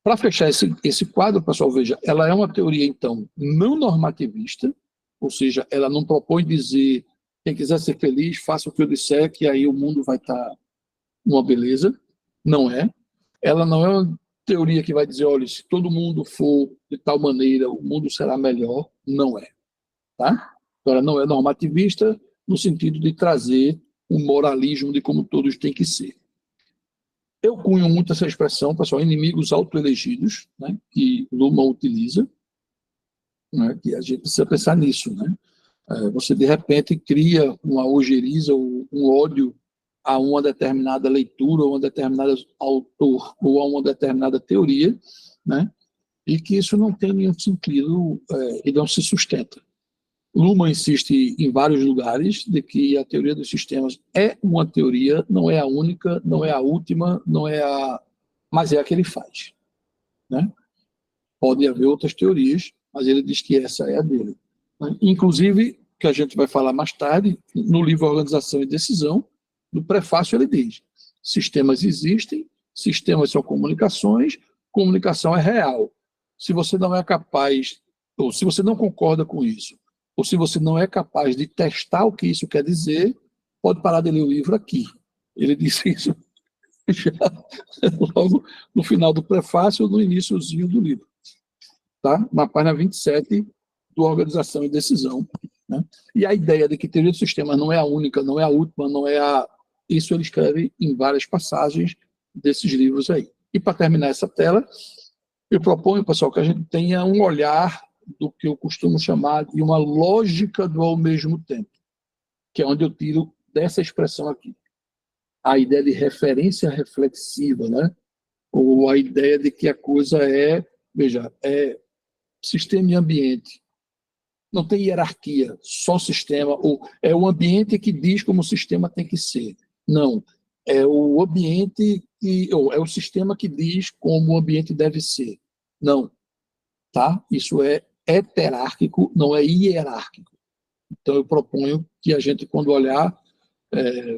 Para fechar esse quadro, pessoal, veja, ela é uma teoria, então, não normativista, ou seja, ela não propõe dizer quem quiser ser feliz, faça o que eu disser, que aí o mundo vai estar uma beleza. Não é. Ela não é uma teoria que vai dizer, olha, se todo mundo for de tal maneira, o mundo será melhor. Não é. Tá? Então, ela não é normativista no sentido de trazer um moralismo de como todos têm que ser. Eu cunho muito essa expressão, pessoal, inimigos autoelegidos, que Luhmann utiliza, que a gente precisa pensar nisso. Você, de repente, cria uma ojeriza ou um ódio a uma determinada leitura, ou a um determinado autor, ou a uma determinada teoria, e que isso não tem nenhum sentido e não se sustenta. Luhmann insiste em vários lugares de que a teoria dos sistemas é uma teoria, não é a única, não é a última, mas é a que ele faz, né? Pode haver outras teorias, mas ele diz que essa é a dele, né? Inclusive, que a gente vai falar mais tarde, no livro Organização e Decisão, no prefácio ele diz: sistemas existem, sistemas são comunicações, comunicação é real. Se você não é capaz, ou se você não concorda com isso, ou se você não é capaz de testar o que isso quer dizer, pode parar de ler o livro aqui. Ele disse isso já logo no final do prefácio ou no iníciozinho do livro, tá? Na página 27 do Organização e Decisão, né? E a ideia de que teoria dos sistemas não é a única, não é a última, não é a... Isso ele escreve em várias passagens desses livros aí. E para terminar essa tela, eu proponho, pessoal, que a gente tenha um olhar do que eu costumo chamar de uma lógica do ao mesmo tempo, que é onde eu tiro dessa expressão aqui. A ideia de referência reflexiva, né? Ou a ideia de que a coisa é, veja, é sistema e ambiente. Não tem hierarquia, só sistema, ou é o ambiente que diz como o sistema tem que ser. Não, é o ambiente, ou é o sistema que diz como o ambiente deve ser. Não, tá? Isso é heterárquico, não é hierárquico. Então, eu proponho que a gente, quando olhar,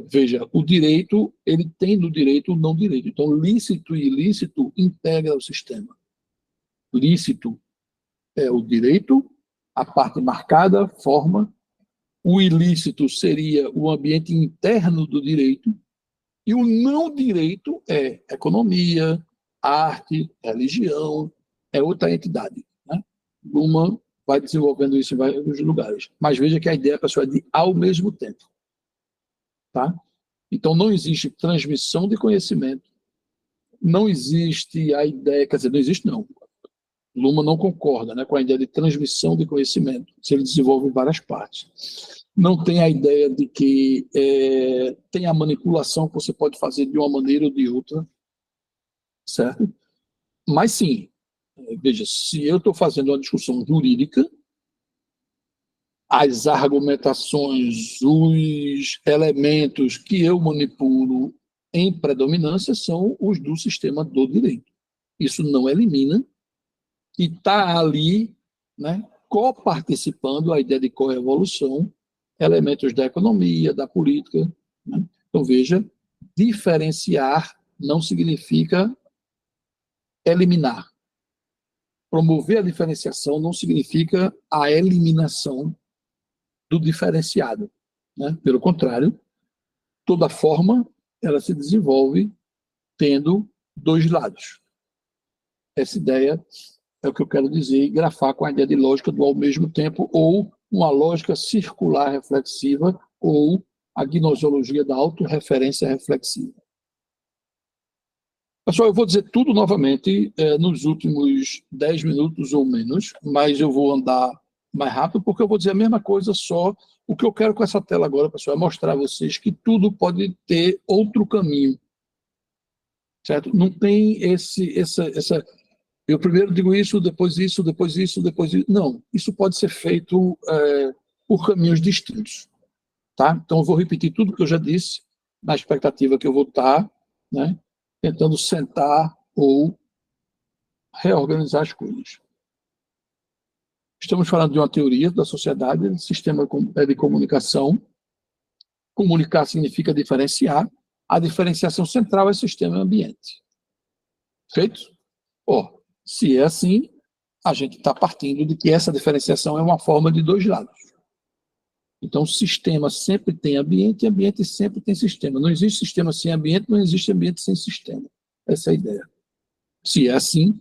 veja, o direito, ele tem no direito o não direito. Então, lícito e ilícito integra o sistema. Lícito é o direito, a parte marcada, forma. O ilícito seria o ambiente interno do direito. E o não direito é economia, arte, religião, é outra entidade, né? Luhmann vai desenvolvendo isso em vários lugares. Mas veja que a ideia, pessoal, é de ao mesmo tempo. Tá? Então, não existe transmissão de conhecimento, não existe a ideia, quer dizer, não existe não. Luhmann não concorda, né, com a ideia de transmissão de conhecimento, se ele desenvolve em várias partes. Não tem a ideia de que tem a manipulação que você pode fazer de uma maneira ou de outra, certo? Mas sim, veja, se eu estou fazendo uma discussão jurídica, as argumentações, os elementos que eu manipulo em predominância são os do sistema do direito. Isso não elimina e está ali, né, coparticipando a ideia de coevolução, elementos da economia, da política, né? Então, veja, diferenciar não significa eliminar. Promover a diferenciação não significa a eliminação do diferenciado, né? Pelo contrário, toda forma ela se desenvolve tendo dois lados. Essa ideia é o que eu quero dizer, grafar com a ideia de lógica do ao mesmo tempo, ou uma lógica circular reflexiva, ou a gnoseologia da autorreferência reflexiva. Pessoal, eu vou dizer tudo novamente nos últimos 10 minutos ou menos, mas eu vou andar mais rápido, porque eu vou dizer a mesma coisa, só o que eu quero com essa tela agora, pessoal, é mostrar a vocês que tudo pode ter outro caminho, certo? Não tem essa eu primeiro digo isso, depois isso, depois isso, depois isso. Não, isso pode ser feito por caminhos distintos, tá? Então eu vou repetir tudo que eu já disse, na expectativa que eu vou estar, né, tentando sentar ou reorganizar as coisas. Estamos falando de uma teoria da sociedade, de sistema de comunicação. Comunicar significa diferenciar. A diferenciação central é sistema e ambiente. Feito? Se é assim, a gente está partindo de que essa diferenciação é uma forma de dois lados. Então, sistema sempre tem ambiente e ambiente sempre tem sistema. Não existe sistema sem ambiente, não existe ambiente sem sistema. Essa é a ideia. Se é assim,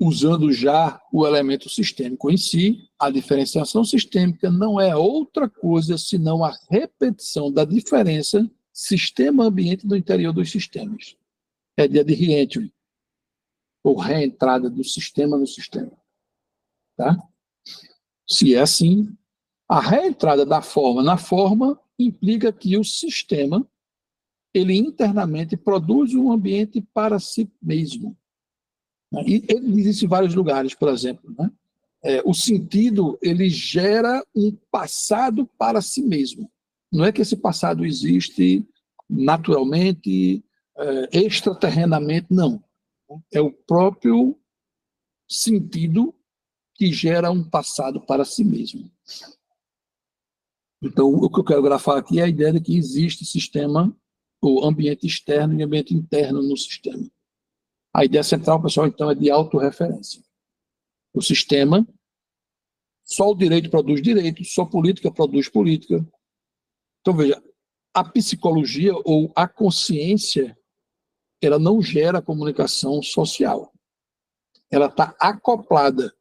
usando já o elemento sistêmico em si, a diferenciação sistêmica não é outra coisa senão a repetição da diferença sistema-ambiente no interior dos sistemas. É a ideia de re-entry, ou reentrada do sistema no sistema. Tá? Se é assim, a reentrada da forma na forma implica que o sistema, ele internamente produz um ambiente para si mesmo. Né? E ele diz isso em vários lugares, por exemplo. Né? O sentido, ele gera um passado para si mesmo. Não é que esse passado existe naturalmente, extraterrenamente, não. É o próprio sentido que gera um passado para si mesmo. Então, o que eu quero grafar aqui é a ideia de que existe sistema, o ambiente externo e ambiente interno no sistema. A ideia central, pessoal, então, é de autorreferência. O sistema, só o direito produz direito, só política produz política. Então, veja, a psicologia ou a consciência, ela não gera comunicação social. Ela está acoplada.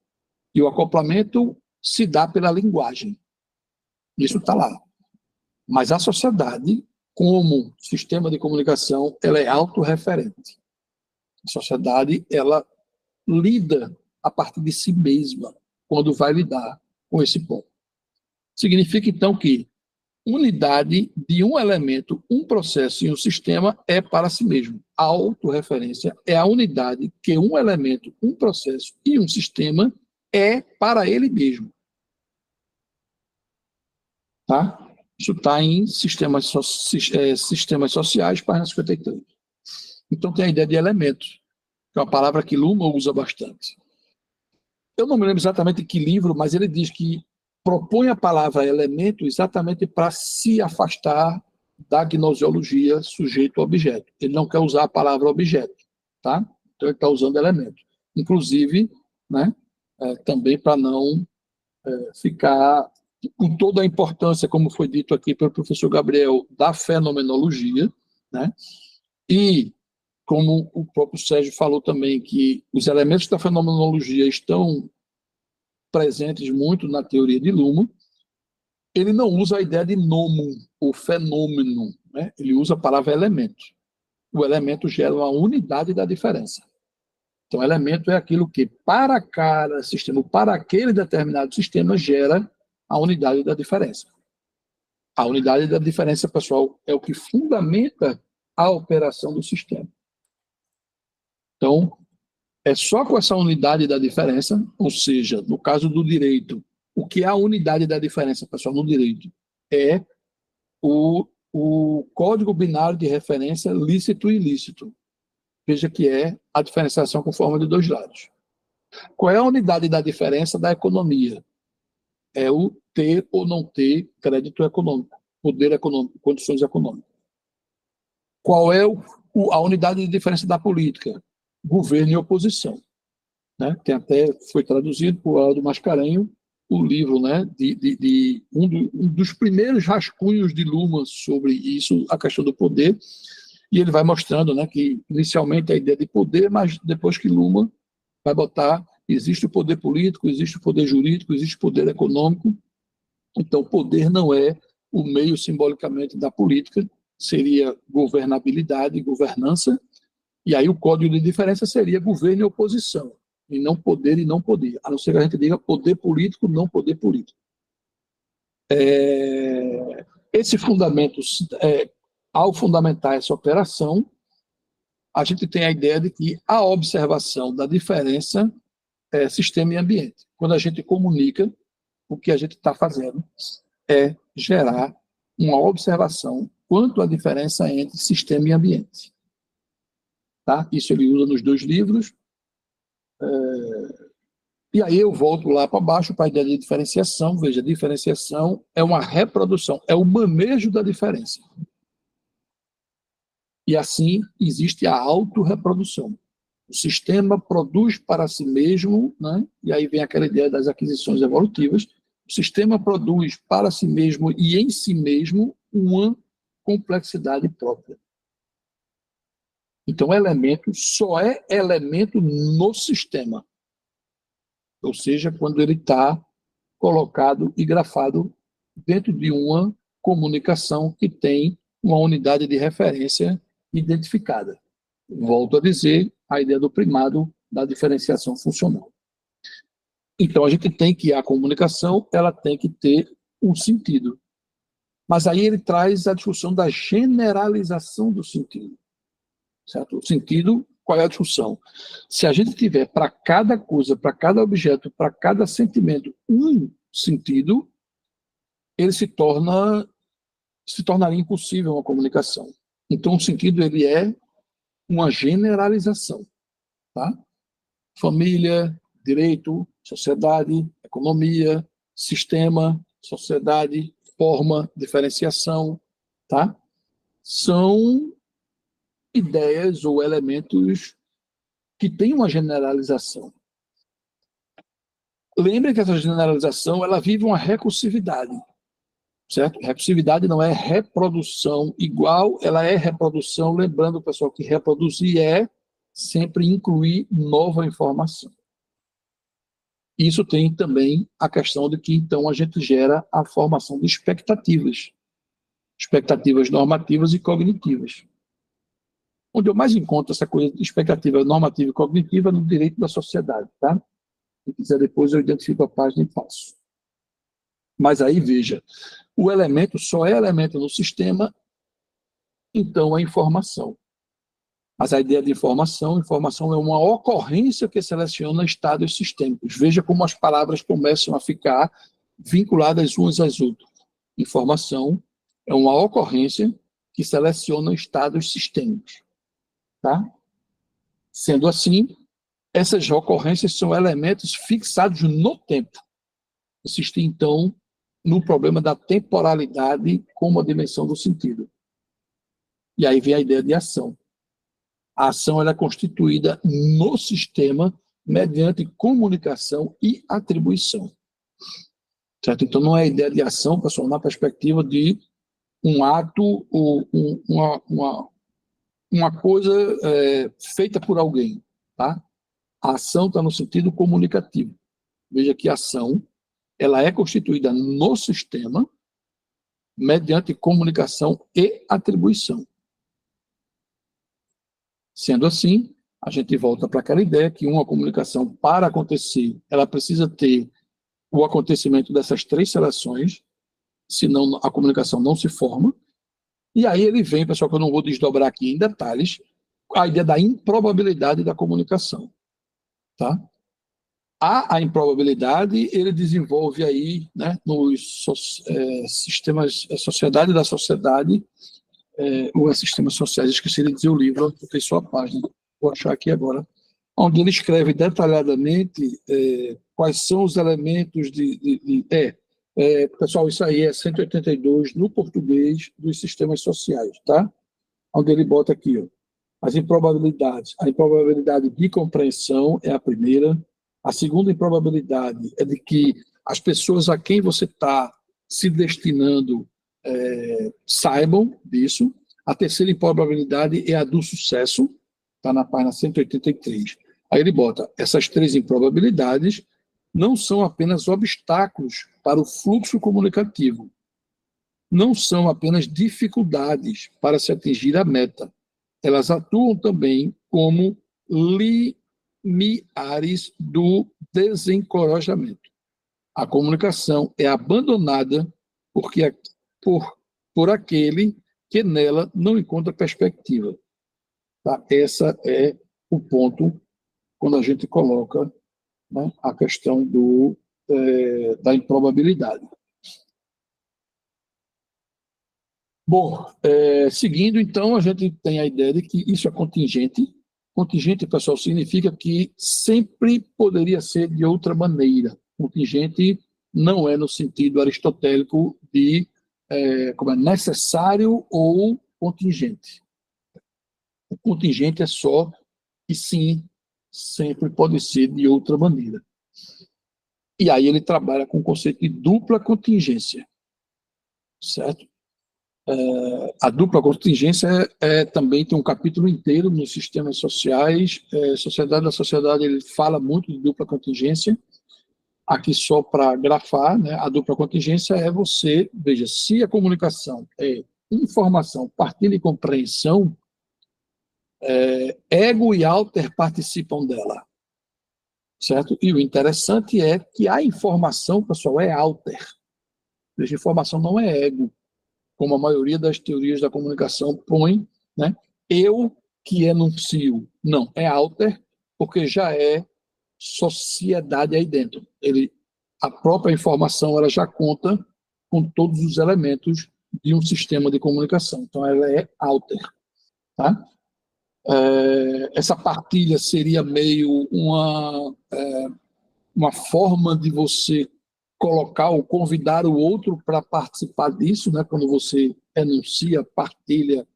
E o acoplamento se dá pela linguagem. Isso está lá. Mas a sociedade, como sistema de comunicação, ela é autorreferente. A sociedade, ela lida a partir de si mesma quando vai lidar com esse ponto. Significa, então, que unidade de um elemento, um processo e um sistema é para si mesmo. A autorreferência é a unidade que um elemento, um processo e um sistema é para ele mesmo. Tá? Isso está em sistemas sociais, página 53. Então tem a ideia de elementos, que é uma palavra que Luhmann usa bastante. Eu não me lembro exatamente que livro, mas ele diz que propõe a palavra elemento exatamente para se afastar da gnoseologia sujeito-objeto. Ele não quer usar a palavra objeto, tá? Então ele está usando elemento. Inclusive, né, também para não ficar com toda a importância, como foi dito aqui pelo professor Gabriel, da fenomenologia, né? E como o próprio Sérgio falou também, que os elementos da fenomenologia estão presentes muito na teoria de Luhmann, ele não usa a ideia de nomum, ou fenômeno, né? Ele usa a palavra elemento. O elemento gera uma unidade da diferença. Então, elemento é aquilo que, para cada sistema, para aquele determinado sistema, gera a unidade da diferença. A unidade da diferença, pessoal, é o que fundamenta a operação do sistema. Então, é só com essa unidade da diferença, ou seja, no caso do direito, o que é a unidade da diferença, pessoal, no direito? É o código binário de referência lícito e ilícito. Veja que é a diferenciação com forma de dois lados. Qual é a unidade da diferença da economia? É o ter ou não ter crédito econômico, poder econômico, condições econômicas. Qual é a unidade de diferença da política? Governo e oposição. Né? Tem até, foi traduzido por Aldo Mascarenhas, o livro, né, um dos primeiros rascunhos de Luhmann sobre isso, a questão do poder, e ele vai mostrando, né, que inicialmente a ideia de poder, mas depois que Luhmann vai botar, existe o poder político, existe o poder jurídico, existe o poder econômico. Então, poder não é o meio simbolicamente da política, seria governabilidade, governança, e aí o código de diferença seria governo e oposição, e não poder e não poder, a não ser que a gente diga poder político, não poder político. Esse fundamento, ao fundamentar essa operação, a gente tem a ideia de que a observação da diferença é sistema e ambiente. Quando a gente comunica, o que a gente está fazendo é gerar uma observação quanto à diferença entre sistema e ambiente. Tá? Isso ele usa nos dois livros. E aí eu volto lá para baixo para a ideia de diferenciação. Veja, diferenciação é uma reprodução, é o manejo da diferença. E assim existe a autorreprodução. O sistema produz para si mesmo, né? E aí vem aquela ideia das aquisições evolutivas. O sistema produz para si mesmo e em si mesmo uma complexidade própria. Então, elemento só é elemento no sistema. Ou seja, quando ele está colocado e grafado dentro de uma comunicação que tem uma unidade de referência identificada. Volto a dizer, a ideia do primado da diferenciação funcional. Então, a gente tem que, a comunicação, ela tem que ter um sentido. Mas aí ele traz a discussão da generalização do sentido. Certo? O sentido qual é a discussão? Se a gente tiver para cada coisa, para cada objeto, para cada sentimento, um sentido, ele se tornaria impossível uma comunicação. Então, o sentido ele é uma generalização. Tá? Família, direito, sociedade, economia, sistema, sociedade, forma, diferenciação, tá? São ideias ou elementos que têm uma generalização. Lembre que essa generalização ela vive uma recursividade, certo? Recursividade não é reprodução igual, ela é reprodução, lembrando, pessoal, que reproduzir é sempre incluir nova informação. Isso tem também a questão de que, então, a gente gera a formação de expectativas normativas e cognitivas. Onde eu mais encontro essa coisa de expectativa normativa e cognitiva no direito da sociedade, tá? Se quiser depois eu identifico a página e passo. Mas aí, veja, o elemento só é elemento no sistema, então a informação. Mas a ideia de informação é uma ocorrência que seleciona estados sistêmicos. Veja como as palavras começam a ficar vinculadas umas às outras. Informação é uma ocorrência que seleciona estados sistêmicos. Tá? Sendo assim, essas ocorrências são elementos fixados no tempo. Existe, então, no problema da temporalidade como a dimensão do sentido. E aí vem a ideia de ação. A ação ela é constituída no sistema mediante comunicação e atribuição. Certo? Então, não é a ideia de ação, pessoal, na perspectiva de um ato ou uma coisa feita por alguém. Tá? A ação está no sentido comunicativo. Veja que a ação ela é constituída no sistema mediante comunicação e atribuição. Sendo assim, a gente volta para aquela ideia que uma comunicação, para acontecer, ela precisa ter o acontecimento dessas três seleções, senão a comunicação não se forma. E aí ele vem, pessoal, que eu não vou desdobrar aqui em detalhes, a ideia da improbabilidade da comunicação. Tá? A improbabilidade, ele desenvolve aí, né, nos sistemas, sociedade da sociedade, ou sistemas sociais, esqueci de dizer o livro, eu tenho só a página, vou achar aqui agora, onde ele escreve detalhadamente quais são os elementos pessoal, isso aí é 182 no português dos sistemas sociais, tá? Onde ele bota aqui, ó, as improbabilidades. A improbabilidade de compreensão é a primeira. A segunda improbabilidade é de que as pessoas a quem você está se destinando saibam disso. A terceira improbabilidade é a do sucesso, está na página 183. Aí ele bota, essas três improbabilidades não são apenas obstáculos para o fluxo comunicativo, não são apenas dificuldades para se atingir a meta, elas atuam também como limiares do desencorajamento. A comunicação é abandonada por aquele que nela não encontra perspectiva. Tá? Esse é o ponto quando a gente coloca, né, a questão da improbabilidade. Bom, seguindo, então, a gente tem a ideia de que isso é contingente. Contingente, pessoal, significa que sempre poderia ser de outra maneira. Contingente não é no sentido aristotélico de como é necessário ou contingente. O contingente é só e sim, sempre pode ser de outra maneira. E aí ele trabalha com o conceito de dupla contingência, certo? A dupla contingência também tem um capítulo inteiro nos sistemas sociais. Sociedade da sociedade, ele fala muito de dupla contingência. Aqui só para grafar, né, a dupla contingência é você, veja, se a comunicação é informação, partilha e compreensão, ego e alter participam dela, certo? E o interessante é que a informação, pessoal, é alter. Veja, informação não é ego, como a maioria das teorias da comunicação põe, né? Eu que enuncio. Não, é alter, porque já é sociedade aí dentro. A própria informação ela já conta com todos os elementos de um sistema de comunicação. Então, ela é alter. Tá? Essa partilha seria meio uma forma de você colocar ou convidar o outro para participar disso, né? Quando você enuncia, partilha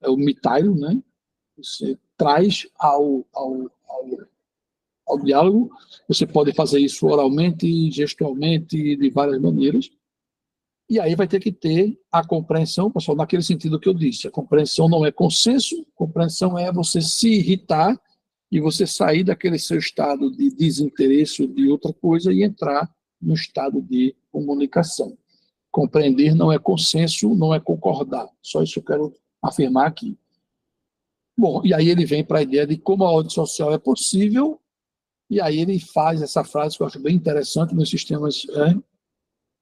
o mitailo, né? Você traz ao diálogo. Você pode fazer isso oralmente, gestualmente, de várias maneiras. E aí vai ter que ter a compreensão, pessoal, naquele sentido que eu disse. A compreensão não é consenso, compreensão é você se irritar e você sair daquele seu estado de desinteresse ou de outra coisa e entrar no estado de comunicação. Compreender não é consenso, não é concordar. Só isso eu quero afirmar aqui. Bom, e aí ele vem para a ideia de como a ordem social é possível, e aí ele faz essa frase que eu acho bem interessante nos sistemas,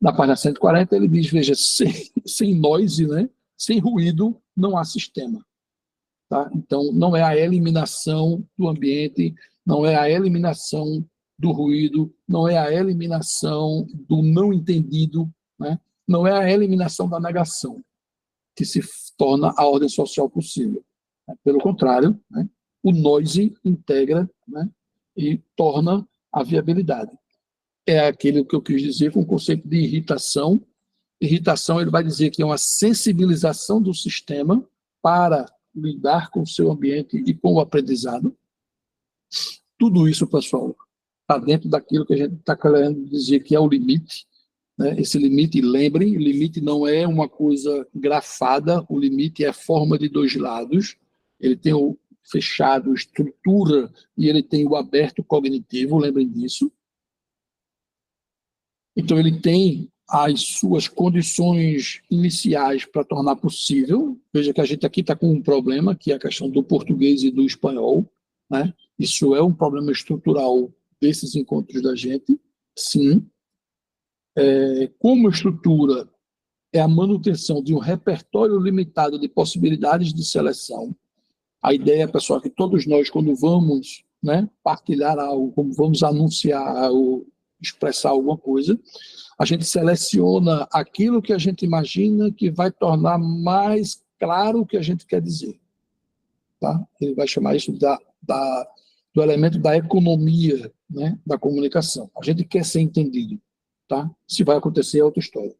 na página 140, ele diz, veja, sem noise, né, sem ruído, não há sistema. Tá? Então, não é a eliminação do ambiente, não é a eliminação do ruído, não é a eliminação do não entendido, né? Não é a eliminação da negação que se torna a ordem social possível. Pelo contrário, né? O noise integra, né? E torna a viabilidade. É aquele que eu quis dizer com o conceito de irritação. Irritação, ele vai dizer que é uma sensibilização do sistema para lidar com o seu ambiente e com o aprendizado. Tudo isso, pessoal, está dentro daquilo que a gente está querendo dizer que é o limite. Né? Esse limite, lembrem, limite não é uma coisa grafada, o limite é forma de dois lados. Ele tem o fechado, estrutura, e ele tem o aberto cognitivo, lembrem disso. Então, ele tem as suas condições iniciais para tornar possível. Veja que a gente aqui está com um problema, que é a questão do português e do espanhol. Né? Isso é um problema estrutural desses encontros da gente, sim. Como estrutura, é a manutenção de um repertório limitado de possibilidades de seleção. A ideia, pessoal, é que todos nós, quando vamos, né, partilhar algo, como vamos anunciar ou expressar alguma coisa, a gente seleciona aquilo que a gente imagina que vai tornar mais claro o que a gente quer dizer. Tá? Ele vai chamar isso do elemento da economia, né, da comunicação. A gente quer ser entendido. Tá? Se vai acontecer é outra história.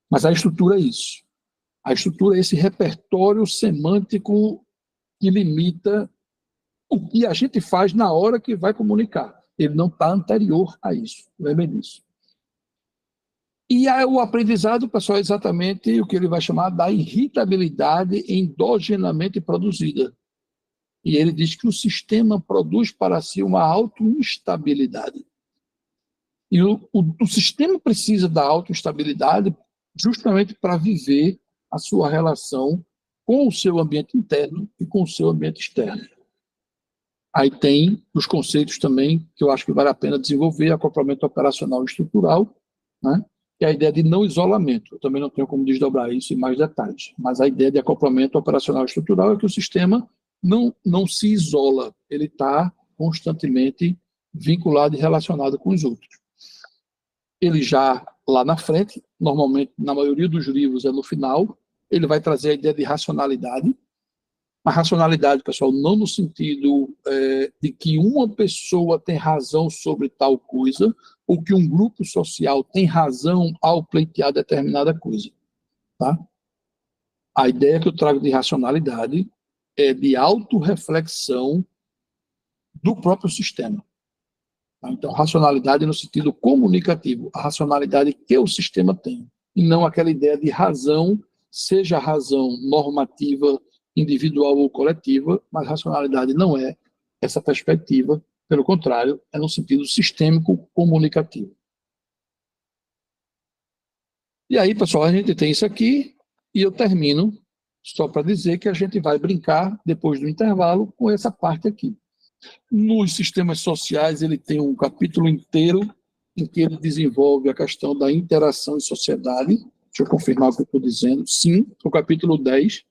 Mas a estrutura é isso. A estrutura é esse repertório semântico que limita o que a gente faz na hora que vai comunicar. Ele não está anterior a isso. Lembrem disso. E o aprendizado, pessoal, é exatamente o que ele vai chamar da irritabilidade endogenamente produzida. E ele diz que o sistema produz para si uma autoinstabilidade. E o sistema precisa da autoinstabilidade justamente para viver a sua relação com o seu ambiente interno e com o seu ambiente externo. Aí tem os conceitos também que eu acho que vale a pena desenvolver, acoplamento operacional e estrutural, né? Que é a ideia de não isolamento. Eu também não tenho como desdobrar isso em mais detalhes, mas a ideia de acoplamento operacional e estrutural é que o sistema não se isola, ele está constantemente vinculado e relacionado com os outros. Ele já, lá na frente, normalmente, na maioria dos livros, é no final, ele vai trazer a ideia de racionalidade. A racionalidade, pessoal, não no sentido de que uma pessoa tem razão sobre tal coisa, ou que um grupo social tem razão ao pleitear determinada coisa. Tá? A ideia que eu trago de racionalidade é de autorreflexão do próprio sistema. Então, racionalidade no sentido comunicativo, a racionalidade que o sistema tem, e não aquela ideia de razão, seja razão normativa, individual ou coletiva, mas racionalidade não é essa perspectiva, pelo contrário, é no sentido sistêmico comunicativo. E aí, pessoal, a gente tem isso aqui, e eu termino só para dizer que a gente vai brincar, depois do intervalo, com essa parte aqui. Nos sistemas sociais, ele tem um capítulo inteiro em que ele desenvolve a questão da interação em sociedade. Deixa eu confirmar o que eu estou dizendo. Sim, o capítulo 10,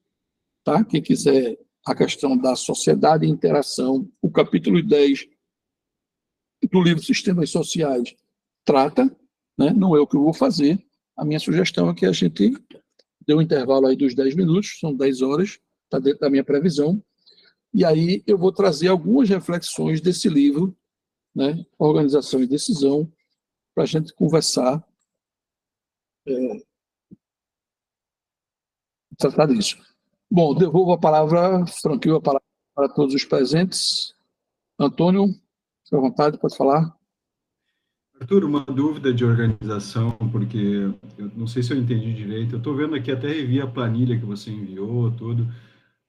tá? Quem quiser a questão da sociedade e interação. O capítulo 10 do livro Sistemas Sociais trata, né? Não é o que eu vou fazer. A minha sugestão é que a gente dê um intervalo aí dos 10 minutos, são 10 horas, está dentro da minha previsão, e aí eu vou trazer algumas reflexões desse livro, né? Organização e Decisão, para a gente conversar, tratar disso. Bom, devolvo a palavra, franqueio a palavra para todos os presentes. Antônio, fique à vontade, pode falar. Arthur, uma dúvida de organização, porque eu não sei se eu entendi direito. Eu estou vendo aqui, até revi a planilha que você enviou, tudo.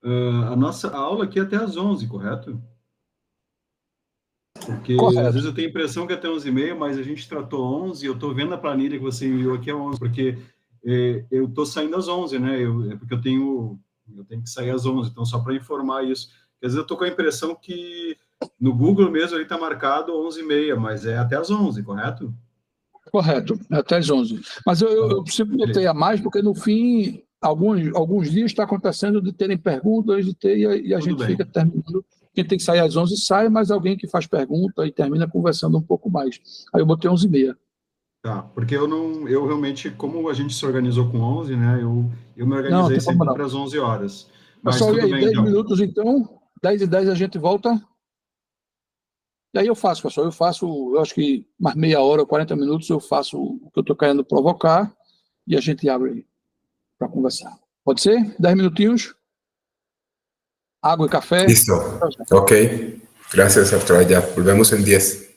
A nossa aula aqui é até às 11, correto? Porque Correto. às vezes eu tenho a impressão que é até 11h30, mas a gente tratou 11, eu estou vendo a planilha que você enviou aqui é 11, porque eu estou saindo às 11, né? É porque eu tenho que sair às 11, então só para informar isso. Às vezes eu estou com a impressão que no Google mesmo ele está marcado 11h30, mas é até às 11, correto? Correto, até às 11. Mas eu sempre botei a mais, porque no fim, alguns dias está acontecendo de terem perguntas, e a gente bem. fica terminando. Quem tem que sair às 11 sai, mas alguém que faz pergunta e termina conversando um pouco mais. Aí eu botei 11h30. Tá, porque eu realmente, como a gente se organizou com 11, né, eu me organizei Não, tem sempre como para as 11 horas. Mas Pessoal, e tudo aí, bem, 10 então. minutos então, 10h10 a gente volta. E aí eu faço, pessoal, eu acho que mais meia hora, 40 minutos, eu faço o que eu estou querendo provocar e a gente abre aí para conversar. Pode ser? 10 minutinhos? Água e café? Listo. Ok. Gracias, Arturo. Ya, volvemos en 10.